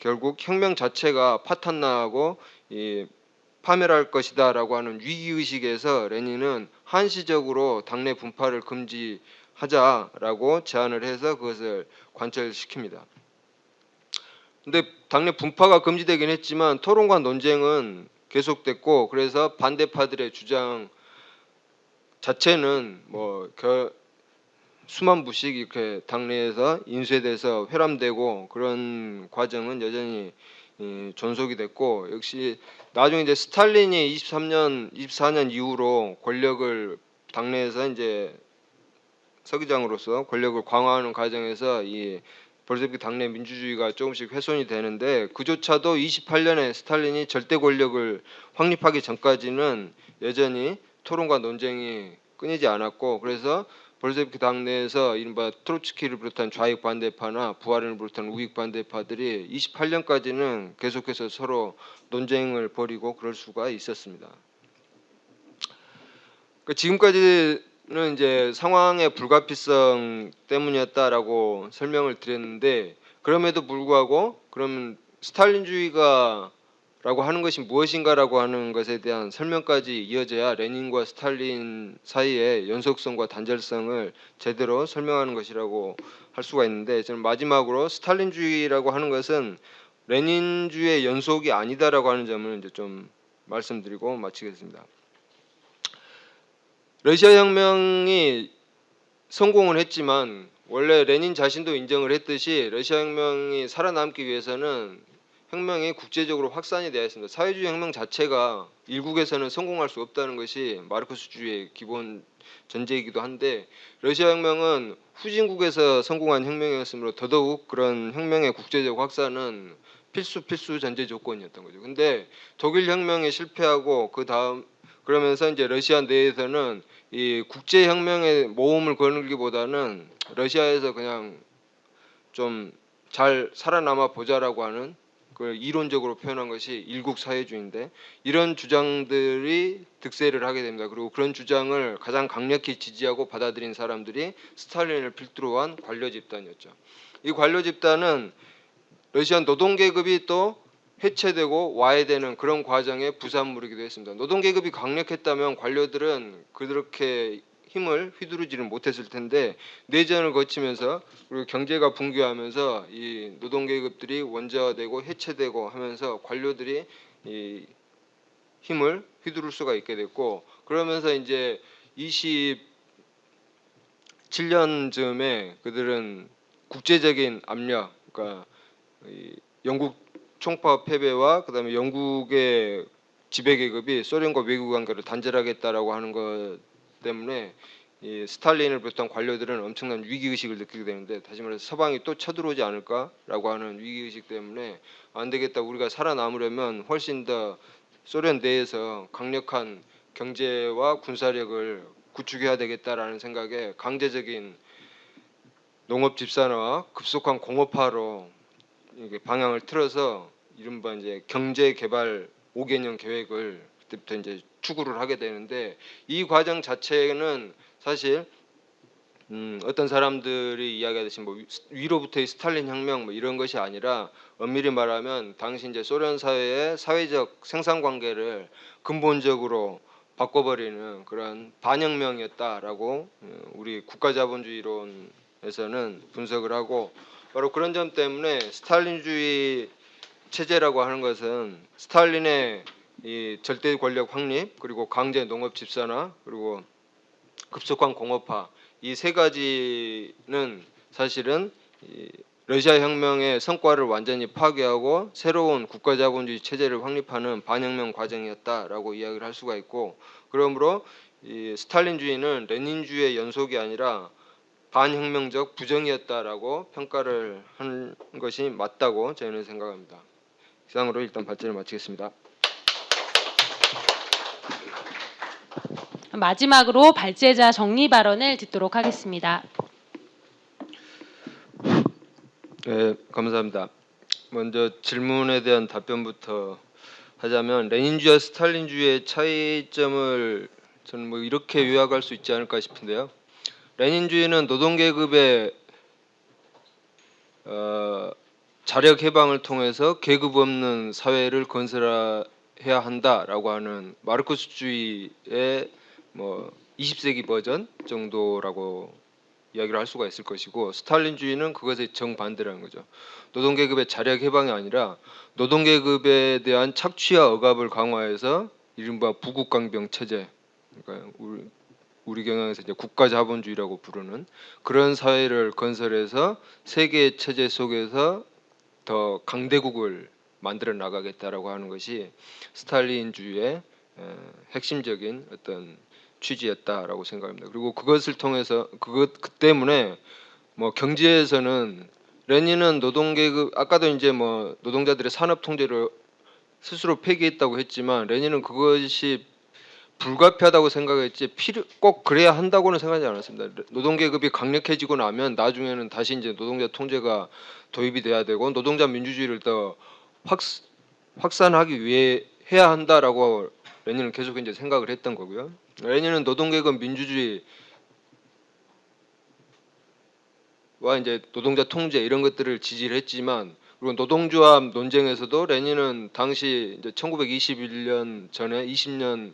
결국 혁명 자체가 파탄나고 파멸할 것이다라고 하는 위기 의식에서 레닌은 한시적으로 당내 분파를 금지하자라고 제안을 해서 그것을 관철시킵니다. 근데 당내 분파가 금지되긴 했지만 토론과 논쟁은 계속됐고 그래서 반대파들의 주장 자체는 수만 부씩 이렇게 당내에서 인쇄돼서 회람되고 그런 과정은 여전히 존속이 됐고 역시 나중에 이제 스탈린이 24년 이후로 권력을 당내에서 이제 서기장으로서 권력을 강화하는 과정에서 이 볼셰비키 당내 민주주의가 조금씩 훼손이 되는데 그조차도 28년에 스탈린이 절대 권력을 확립하기 전까지는 여전히 토론과 논쟁이 끊이지 않았고 그래서 볼셰비키 당내에서 이른바 트로츠키를 비롯한 좌익 반대파나 부하린을 비롯한 우익 반대파들이 28년까지는 계속해서 서로 논쟁을 벌이고 그럴 수가 있었습니다. 그러니까 지금까지는 이제 상황의 불가피성 때문이었다라고 설명을 드렸는데 그럼에도 불구하고 그럼 스탈린주의가라고 하는 것이 무엇인가라고 하는 것에 대한 설명까지 이어져야 레닌과 스탈린 사이의 연속성과 단절성을 제대로 설명하는 것이라고 할 수가 있는데 저는 마지막으로 스탈린주의라고 하는 것은 레닌주의의 연속이 아니다라고 하는 점을 이제 좀 말씀드리고 마치겠습니다. 러시아 혁명이 성공을 했지만 원래 레닌 자신도 인정을 했듯이 러시아 혁명이 살아남기 위해서는 혁명이 국제적으로 확산이 되어야 했습니다. 사회주의 혁명 자체가 일국에서는 성공할 수 없다는 것이 마르크스주의의 기본 전제이기도 한데 러시아 혁명은 후진국에서 성공한 혁명이었으므로 더더욱 그런 혁명의 국제적 확산은 필수 전제 조건이었던 거죠. 근데 독일 혁명이 실패하고 그 다음 그러면서 이제 러시아 내에서는 이 국제 혁명의 모험을 거느기보다는 러시아에서 그냥 좀 잘 살아남아 보자라고 하는 그 이론적으로 표현한 것이 일국 사회주의인데 이런 주장들이 득세를 하게 됩니다. 그리고 그런 주장을 가장 강력히 지지하고 받아들인 사람들이 스탈린을 필두로 한 관료 집단이었죠. 이 관료 집단은 러시아 노동 계급이 또 해체되고 와해되는 그런 과정의 부산물이기도 했습니다. 노동 계급이 강력했다면 관료들은 그렇게 힘을 휘두르지는 못했을 텐데 내전을 거치면서 그리고 경제가 붕괴하면서 이 노동 계급들이 원자되고 해체되고 하면서 관료들이 이 힘을 휘두를 수가 있게 됐고 그러면서 이제 27년쯤에 그들은 국제적인 압력, 그러니까 이 영국 총파 패배와 그다음에 영국의 지배 계급이 소련과 외교 관계를 단절하겠다라고 하는 것 때문에 이 스탈린을 비롯한 관료들은 엄청난 위기 의식을 느끼게 되는데 다시 말해서 서방이 또 쳐들어오지 않을까라고 하는 위기 의식 때문에 안 되겠다 우리가 살아남으려면 훨씬 더 소련 내에서 강력한 경제와 군사력을 구축해야 되겠다라는 생각에 강제적인 농업 집산화와 급속한 공업화로 이게 방향을 틀어서 이른바 이제 경제 개발 5개년 계획을 그때부터 이제 추구를 하게 되는데, 이 과정 자체는 사실 어떤 사람들이 이야기하듯이 뭐 위로부터의 스탈린 혁명 뭐 이런 것이 아니라, 엄밀히 말하면 당시 이제 소련 사회의 사회적 생산 관계를 근본적으로 바꿔버리는 그런 반혁명이었다라고 우리 국가자본주의론에서는 분석을 하고, 바로 그런 점 때문에 스탈린주의 체제라고 하는 것은 스탈린의 이 절대 권력 확립, 그리고 강제 농업 집산화, 그리고 급속한 공업화, 이 세 가지는 사실은 이 러시아 혁명의 성과를 완전히 파괴하고 새로운 국가자본주의 체제를 확립하는 반혁명 과정이었다라고 이야기를 할 수가 있고, 그러므로 이 스탈린주의는 레닌주의의 연속이 아니라 반혁명적 부정이었다라고 평가를 한 것이 맞다고 저희는 생각합니다. 이상으로 일단 발제를 마치겠습니다. 마지막으로 발제자 정리 발언을 듣도록 하겠습니다. 네, 감사합니다. 먼저 질문에 대한 답변부터 하자면, 레닌주의와 스탈린주의의 차이점을 저는 뭐 이렇게 요약할 수 있지 않을까 싶은데요. 레닌주의는 노동계급의 자력 해방을 통해서 계급 없는 사회를 건설해야 한다라고 하는 마르크스주의의 뭐 20세기 버전 정도라고 이야기를 할 수가 있을 것이고, 스탈린주의는 그것의 정반대라는 거죠. 노동계급의 자력 해방이 아니라 노동계급에 대한 착취와 억압을 강화해서 이른바 부국강병 체제, 그러니까 우리 경향에서 이제 국가자본주의라고 부르는 그런 사회를 건설해서 세계 체제 속에서 더 강대국을 만들어 나가겠다라고 하는 것이 스탈린주의의 핵심적인 어떤 취지였다라고 생각합니다. 그리고 그것을 통해서 그 때문에 뭐 경제에서는 레닌은 노동계급, 아까도 이제 뭐 노동자들의 산업 통제를 스스로 폐기했다고 했지만, 레닌은 그것이 불가피하다고 생각했지 꼭 그래야 한다고는 생각하지 않았습니다. 노동계급이 강력해지고 나면 나중에는 다시 이제 노동자 통제가 도입이 돼야 되고 노동자 민주주의를 더 확산하기 위해 해야 한다라고 레닌은 계속 이제 생각을 했던 거고요. 레닌은 노동계급 민주주의와 이제 노동자 통제 이런 것들을 지지를 했지만, 그리고 노동조합 논쟁에서도 레닌은 당시 이제 1921년 전에 20년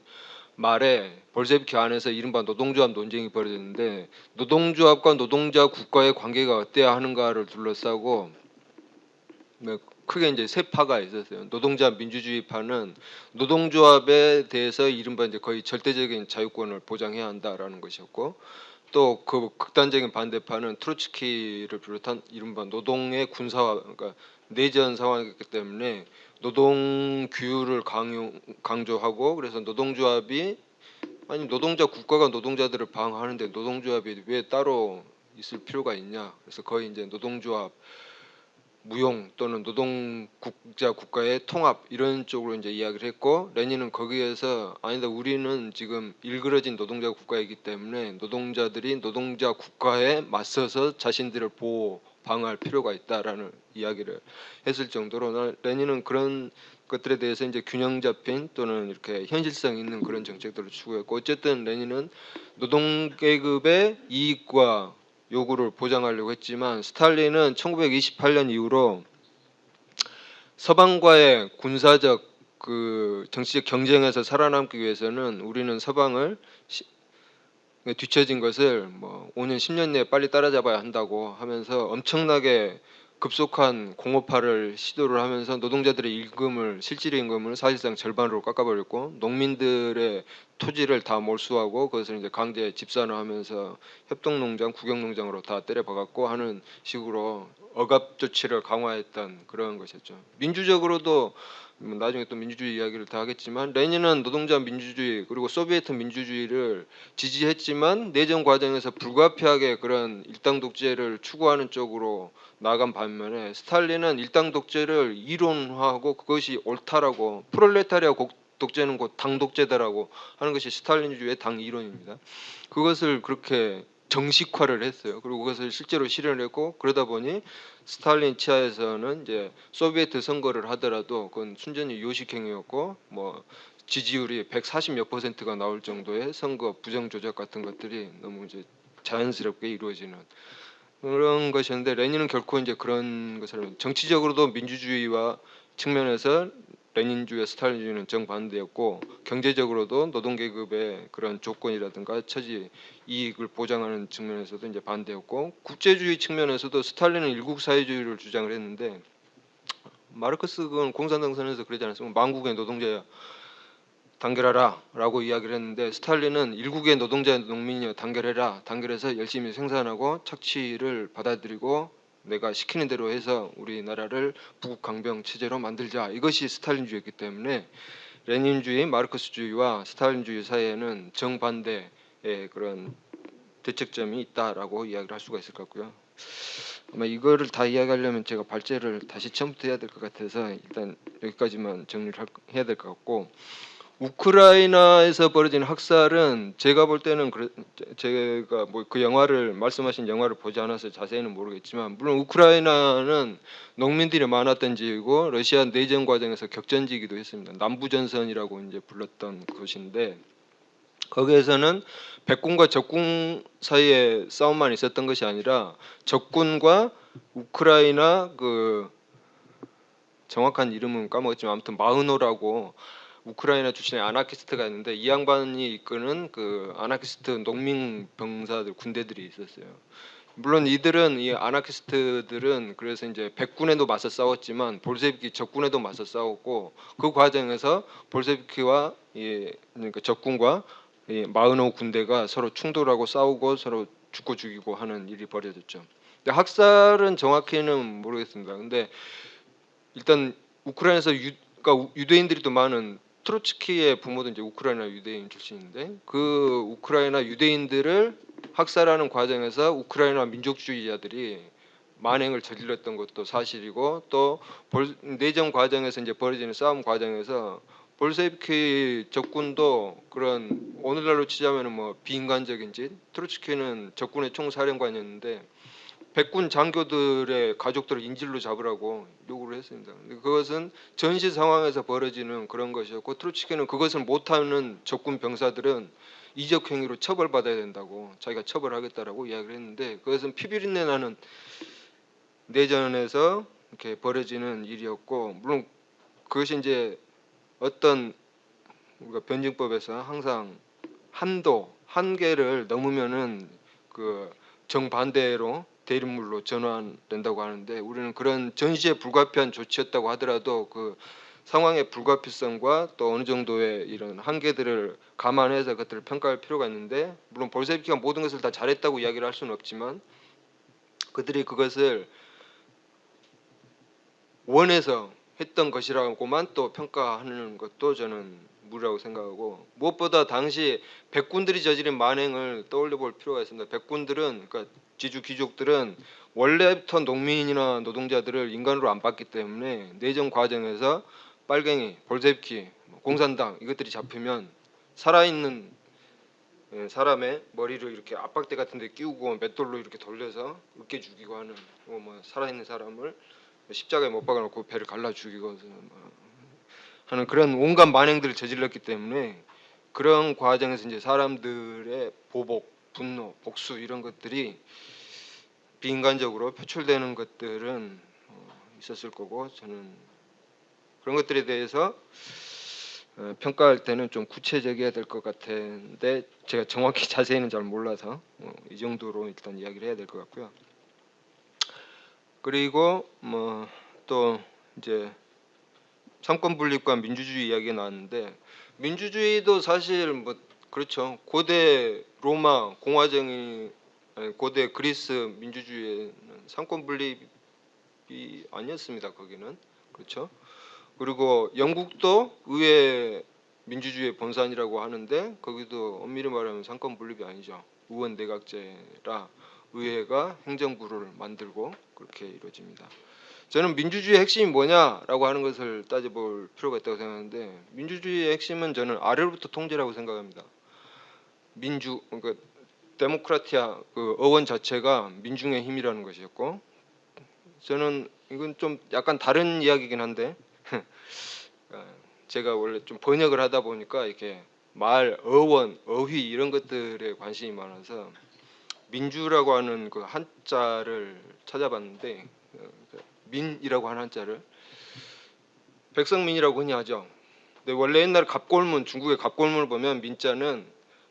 말에 볼셰비키 안에서 이른바 노동조합 논쟁이 벌어졌는데, 노동조합과 노동자 국가의 관계가 어때야 하는가를 둘러싸고 뭐 크게 이제 세 파가 있었어요. 노동자 민주주의파는 노동조합에 대해서 이른바 이제 거의 절대적인 자유권을 보장해야 한다라는 것이었고, 또 그 극단적인 반대파는 트로츠키를 비롯한 이른바 노동의 군사화, 그러니까 내전 상황이기 때문에 노동 규율을 강조하고, 그래서 노동조합이, 아니 노동자 국가가 노동자들을 방어하는데 노동조합이 왜 따로 있을 필요가 있냐. 그래서 거의 이제 노동조합 무용 또는 노동국자 국가의 통합 이런 쪽으로 이제 이야기를 했고, 레닌은 거기에서 아니다, 우리는 지금 일그러진 노동자 국가이기 때문에 노동자들이 노동자 국가에 맞서서 자신들을 보호 방어할 필요가 있다라는 이야기를 했을 정도로, 레닌은 그런 것들에 대해서 이제 균형 잡힌 또는 이렇게 현실성 있는 그런 정책들을 추구했고, 어쨌든 레닌은 노동계급의 이익과 요구를 보장하려고 했지만, 스탈린은 1928년 이후로 서방과의 군사적 그 정치적 경쟁에서 살아남기 위해서는 우리는 서방을 뒤처진 것을 뭐 5년 10년 내에 빨리 따라잡아야 한다고 하면서 엄청나게 급속한 공업화를 시도를 하면서 노동자들의 임금을, 실질 임금을 사실상 절반으로 깎아버렸고, 농민들의 토지를 다 몰수하고 그것을 이제 강제 집산화하면서 협동농장, 국영농장으로 다 때려박았고 하는 식으로 억압 조치를 강화했던 그런 것이었죠. 민주적으로도 나중에 또 민주주의 이야기를 다 하겠지만, 레닌은 노동자 민주주의 그리고 소비에트 민주주의를 지지했지만 내전 과정에서 불가피하게 그런 일당 독재를 추구하는 쪽으로 나간 반면에, 스탈린은 일당 독재를 이론화하고 그것이 옳다라고 프롤레타리아 독재는 곧 당 독재다라고 하는 것이 스탈린주의의 당 이론입니다. 그것을 그렇게 정식화를 했어요. 그리고 그것을 실제로 실현을 했고, 그러다 보니 스탈린 치하에서는 이제 소비에트 선거를 하더라도 그건 순전히 요식행위였고, 뭐 지지율이 140몇 %가 나올 정도의 선거 부정 조작 같은 것들이 너무 이제 자연스럽게 이루어지는 그런 것이었는데, 레닌은 결코 이제 그런 것을 정치적으로도 민주주의와 측면에서 레닌주의와 스탈린주의는 정반대였고, 경제적으로도 노동계급의 그런 조건이라든가 처지 이익을 보장하는 측면에서도 이제 반대였고, 국제주의 측면에서도 스탈린은 일국 사회주의를 주장을 했는데, 마르크스는 공산당 선에서 그러지 않았습니까? 만국의 노동자야 단결하라라고 이야기를 했는데, 스탈린은 일국의 노동자 농민이여 단결해라, 단결해서 열심히 생산하고 착취를 받아들이고 내가 시키는 대로 해서 우리나라를 부국 강병 체제로 만들자, 이것이 스탈린주의였기 때문에 레닌주의, 마르크스주의와 스탈린주의 사이에는 정반대의 그런 대척점이 있다라고 이야기를 할 수가 있을 것 같고요. 아마 이거를 다 이야기하려면 제가 발제를 다시 처음부터 해야 될 것 같아서 일단 여기까지만 정리를 해야 될 것 같고, 우크라이나에서 벌어진 학살은 제가 볼 때는 제가 뭐 그 영화를 말씀하신 영화를 보지 않아서 자세히는 모르겠지만, 물론 우크라이나는 농민들이 많았던 지역이고 러시아 내전 과정에서 격전지이기도 했습니다. 남부전선이라고 이제 불렀던 곳인데, 거기에서는 백군과 적군 사이에 싸움만 있었던 것이 아니라 적군과 우크라이나 그 정확한 이름은 까먹었지만 아무튼 마흐노라고 우크라이나 출신의 아나키스트가 있는데, 이 양반이 이끄는 그 아나키스트 농민 병사들 군대들이 있었어요. 물론 이들은 이 아나키스트들은 그래서 이제 백군에도 맞서 싸웠지만 볼셰비키 적군에도 맞서 싸웠고, 그 과정에서 볼셰비키와 이 그러니까 적군과 이 마흐노 군대가 서로 충돌하고 싸우고 서로 죽고 죽이고 하는 일이 벌어졌죠. 근데 학살은 정확히는 모르겠습니다. 근데 일단 우크라이나에서 그러니까 유대인들이 또 많은 트로츠키의 부모도 이제 우크라이나 유대인 출신인데, 그 우크라이나 유대인들을 학살하는 과정에서 우크라이나 민족주의자들이 만행을 저질렀던 것도 사실이고, 또 내전 과정에서 이제 벌어지는 싸움 과정에서 볼셰비키 적군도 그런 오늘날로 치자면은 뭐 비인간적인 짓, 트로츠키는 적군의 총사령관이었는데 백군 장교들의 가족들을 인질로 잡으라고 요구를 했습니다. 그것은 전시 상황에서 벌어지는 그런 것이었고, 트로츠키는 그것을 못하는 적군 병사들은 이적 행위로 처벌받아야 된다고 자기가 처벌하겠다라고 이야기를 했는데, 그것은 피비린내 나는 내전에서 이렇게 벌어지는 일이었고, 물론 그것이 이제 어떤 우리가 변증법에서 항상 한계를 넘으면은 그 정반대로 대립물로 전환된다고 하는데, 우리는 그런 전시에 불가피한 조치였다고 하더라도 그 상황의 불가피성과 또 어느 정도의 이런 한계들을 감안해서 그것들을 평가할 필요가 있는데, 물론 볼셰비키가 모든 것을 다 잘했다고 이야기를 할 수는 없지만 그들이 그것을 원해서 했던 것이라고만 또 평가하는 것도 저는 무리라고 생각하고, 무엇보다 당시 백군들이 저지른 만행을 떠올려 볼 필요가 있습니다. 백군들은, 그러니까 지주 귀족들은 원래부터 농민이나 노동자들을 인간으로 안 봤기 때문에 내전 과정에서 빨갱이, 볼셰비키, 공산당 이것들이 잡히면 살아있는 사람의 머리를 이렇게 압박대 같은 데 끼우고 맷돌로 이렇게 돌려서 으깨 죽이고 하는, 뭐 살아있는 사람을 십자가에 못 박아놓고 배를 갈라 죽이고 하는 그런 온갖 만행들을 저질렀기 때문에, 그런 과정에서 이제 사람들의 보복, 분노, 복수 이런 것들이 비인간적으로 표출되는 것들은 있었을 거고, 저는 그런 것들에 대해서 평가할 때는 좀 구체적이어야 될 것 같은데, 제가 정확히 자세히는 잘 몰라서 이 정도로 일단 이야기를 해야 될 것 같고요. 그리고 뭐 또 이제 삼권 분립과 민주주의 이야기가 나왔는데, 민주주의도 사실 뭐 그렇죠. 고대 로마 공화정이 고대 그리스 민주주의는 삼권 분립이 아니었습니다. 거기는 그렇죠. 그리고 영국도 의회 민주주의의 본산이라고 하는데, 거기도 엄밀히 말하면 삼권 분립이 아니죠. 의원 내각제라 의회가 행정부를 만들고 그렇게 이루어집니다. 저는 민주주의의 핵심이 뭐냐라고 하는 것을 따져볼 필요가 있다고 생각하는데 민주주의의 핵심은 저는 아래로부터 통제라고 생각합니다. 민주 그러니까 데모크라티아 그 어원 자체가 민중의 힘이라는 것이었고 저는 이건 좀 약간 다른 이야기긴 한데 제가 원래 좀 번역을 하다 보니까 이렇게 말, 어원, 어휘 이런 것들에 관심이 많아서 민주라고 하는 그 한자를 찾아봤는데 민이라고 하는 한자를 백성민이라고 흔히 하죠. 근데 원래 옛날 갑골문 중국의 갑골문을 보면 민자는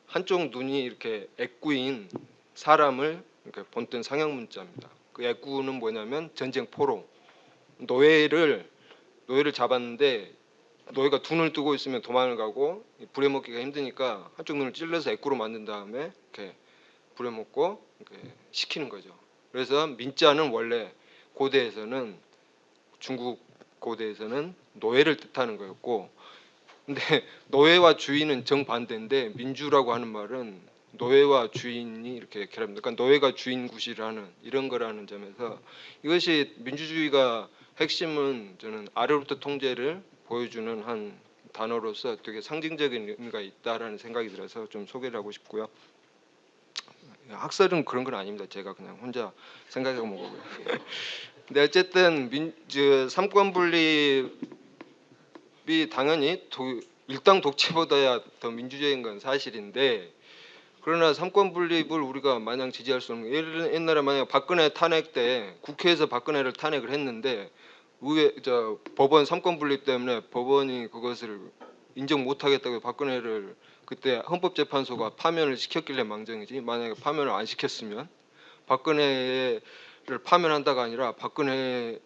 한쪽 눈이 이렇게 애꾸인 사람을 이렇게 본뜬 상형 문자입니다. 그 애꾸는 뭐냐면 전쟁 포로 노예를 잡았는데 노예가 두 눈을 뜨고 있으면 도망을 가고 부려먹기가 힘드니까 한쪽 눈을 찔러서 애꾸로 만든 다음에 이렇게 부려먹고 이렇게 시키는 거죠. 그래서 민자는 원래 고대에서는 중국 고대에서는 노예를 뜻하는 거였고 근데 노예와 주인은 정반대인데 민주라고 하는 말은 노예와 주인이 이렇게 결합니다. 그러니까 노예가 주인 구실하는 이런 거라는 점에서 이것이 민주주의가 핵심은 저는 아래로부터 통제를 보여주는 한 단어로서 되게 상징적인 의미가 있다라는 생각이 들어서 좀 소개를 하고 싶고요. 학설은 그런 건 아닙니다. 제가 그냥 혼자 생각해 본 거고요. 근데 어쨌든 삼권 분립이 당연히 일당 독재보다야 더 민주적인 건 사실인데 그러나 삼권 분립을 우리가 마냥 지지할 수 없는 옛날에 만약 박근혜 탄핵 때 국회에서 박근혜를 탄핵을 했는데 법원 삼권 분립 때문에 법원이 그것을 인정 못하겠다고 박근혜를 그때 헌법재판소가 파면을 시켰길래 망정이지 만약에 파면을 안 시켰으면 박근혜를 파면한다가 아니라 박근혜의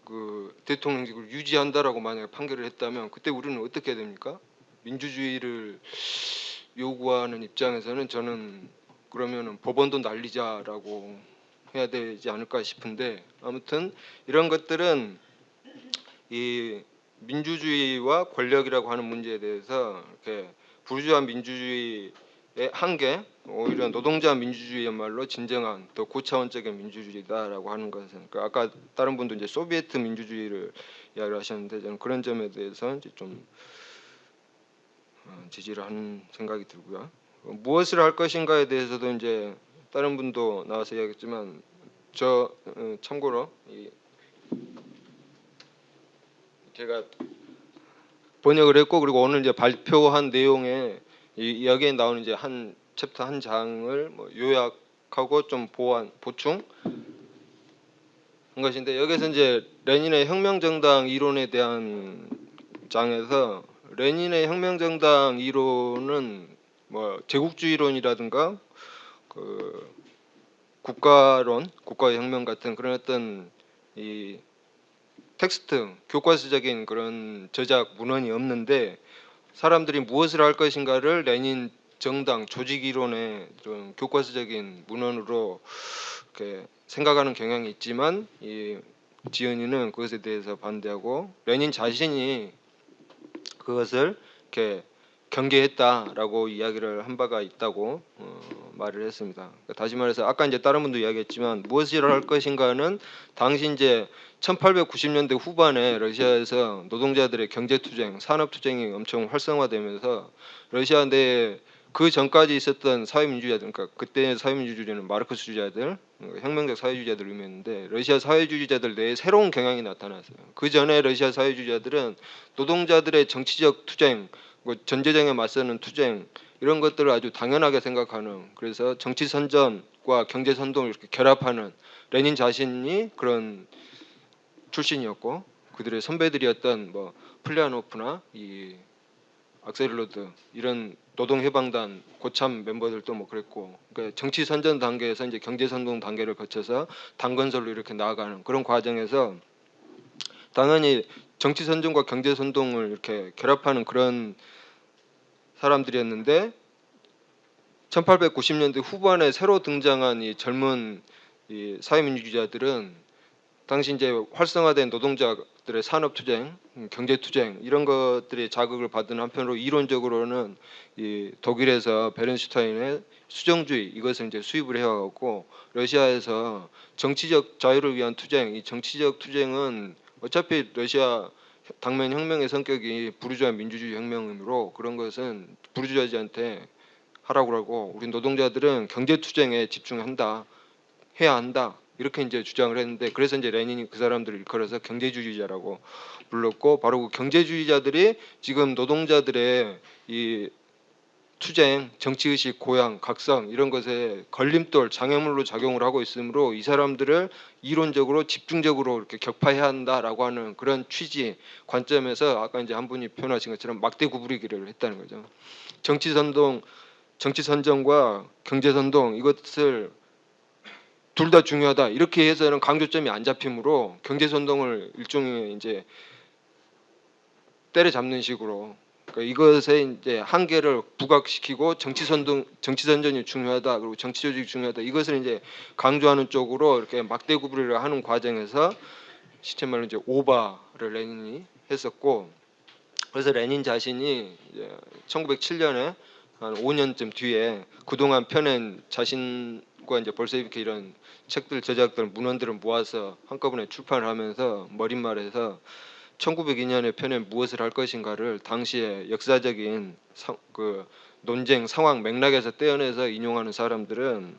그 대통령직을 유지한다라고 만약에 판결을 했다면 그때 우리는 어떻게 해야 됩니까? 민주주의를 요구하는 입장에서는 저는 그러면은 법원도 날리자라고 해야 되지 않을까 싶은데 아무튼 이런 것들은 이 민주주의와 권력이라고 하는 문제에 대해서 이렇게 부르주아 민주주의의 한계 오히려 노동자 민주주의야말로 진정한 더 고차원적인 민주주의다라고 하는 것은 그러니까 아까 다른 분도 이제 소비에트 민주주의를 이야기를 하셨는데 저는 그런 점에 대해서 이제 좀 지지를 하는 생각이 들고요. 무엇을 할 것인가에 대해서도 이제 다른 분도 나와서 이야기했지만 참고로 제가 번역을 했고 그리고 오늘 이제 발표한 내용에 여기에 나오는 이제 한 챕터 한 장을 뭐 요약하고 좀 보충 한 것인데 여기서 이제 레닌의 혁명정당 이론에 대한 장에서 레닌의 혁명정당 이론은 뭐 제국주의론이라든가 그 국가론, 국가혁명 같은 그런 어떤 이 텍스트, 교과서적인 그런 저작 문헌이 없는데 사람들이 무엇을 할 것인가를 레닌 정당 조직 이론의 좀 교과서적인 문헌으로 이렇게 생각하는 경향이 있지만 이 지은이는 그것에 대해서 반대하고 레닌 자신이 그것을 이렇게 경계했다라고 이야기를 한 바가 있다고 말을 했습니다. 그러니까 다시 말해서 아까 이제 다른 분도 이야기했지만 무엇을 할 것인가는 당시 이제 1890년대 후반에 러시아에서 노동자들의 경제투쟁, 산업투쟁이 엄청 활성화되면서 러시아 내에 그 전까지 있었던 사회민주주의자들, 그러니까 그때 사회민주주의는 마르크스주의자들, 혁명적 사회주의자들을 의미했는데 러시아 사회주의자들 내에 새로운 경향이 나타났어요. 그 전에 러시아 사회주의자들은 노동자들의 정치적 투쟁, 뭐 전제장에 맞서는 투쟁 이런 것들을 아주 당연하게 생각하는 그래서 정치 선전과 경제 선동을 이렇게 결합하는 레닌 자신이 그런 출신이었고 그들의 선배들이었던 뭐 플레아노프나 이 악셀로드 이런 노동해방단 고참 멤버들도 뭐 그랬고 그러니까 정치 선전 단계에서 이제 경제 선동 단계를 거쳐서 당건설로 이렇게 나아가는 그런 과정에서 당연히 정치 선전과 경제 선동을 이렇게 결합하는 그런 사람들이었는데 1890년대 후반에 새로 등장한 이 젊은 이 사회민주주의자들은 당시 이제 활성화된 노동자들의 산업투쟁, 경제투쟁 이런 것들이 자극을 받은 한편으로 이론적으로는 이 독일에서 베른슈타인의 수정주의 이것을 이제 수입을 해왔고 러시아에서 정치적 자유를 위한 투쟁, 이 정치적 투쟁은 어차피 러시아 당면 혁명의 성격이 부르주아 민주주의 혁명이므로 그런 것은 부르주아지한테 하라고 하고 우리 노동자들은 경제투쟁에 집중한다, 해야 한다. 이렇게 이제 주장을 했는데 그래서 이제 레닌이 그 사람들을 일컬어서 경제주의자라고 불렀고 바로 그 경제주의자들이 지금 노동자들의 이 투쟁, 정치의식, 고양, 각성 이런 것에 걸림돌, 장애물로 작용을 하고 있으므로 이 사람들을 이론적으로 집중적으로 이렇게 격파해야 한다라고 하는 그런 취지 관점에서 아까 이제 한 분이 표현하신 것처럼 막대 구부리기를 했다는 거죠. 정치 선동, 정치 선정과 경제 선동 이것을 둘 다 중요하다 이렇게 해서는 강조점이 안 잡히므로 경제 선동을 일종의 이제 때려잡는 식으로 그러니까 이것에 이제 한계를 부각시키고 정치 선전이 중요하다 그리고 정치 조직이 중요하다 이것을 이제 강조하는 쪽으로 이렇게 막대 구부리를 하는 과정에서 실제 말로 이제 오바를 레닌이 했었고 그래서 레닌 자신이 이제 1907년에 한 5년쯤 뒤에 그동안 펴낸 자신과 이제 볼세비키 이런 책들 저작들 문헌들을 모아서 한꺼번에 출판을 하면서 머릿말에서 1902년에 펴낸 무엇을 할 것인가를 당시의 역사적인 그 논쟁 상황 맥락에서 떼어내서 인용하는 사람들은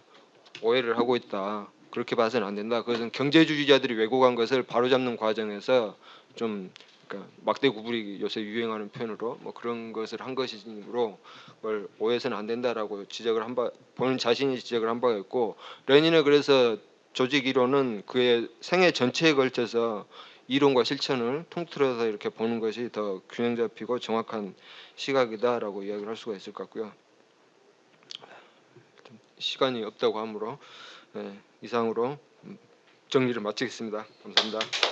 오해를 하고 있다. 그렇게 봐서는 안 된다. 그것은 경제주의자들이 왜곡한 것을 바로잡는 과정에서 좀 그러니까 막대 구부리기 요새 유행하는 표현으로 뭐 그런 것을 한 것이므로 뭘 오해해서는 안 된다라고 지적을 한 바 본인 자신이 지적을 한 바가 있고 레닌은 그래서 조직 이론은 그의 생애 전체에 걸쳐서 이론과 실천을 통틀어서 이렇게 보는 것이 더 균형 잡히고 정확한 시각이다라고 이야기를 할 수가 있을 것 같고요. 시간이 없다고 하므로 네, 이상으로 정리를 마치겠습니다. 감사합니다.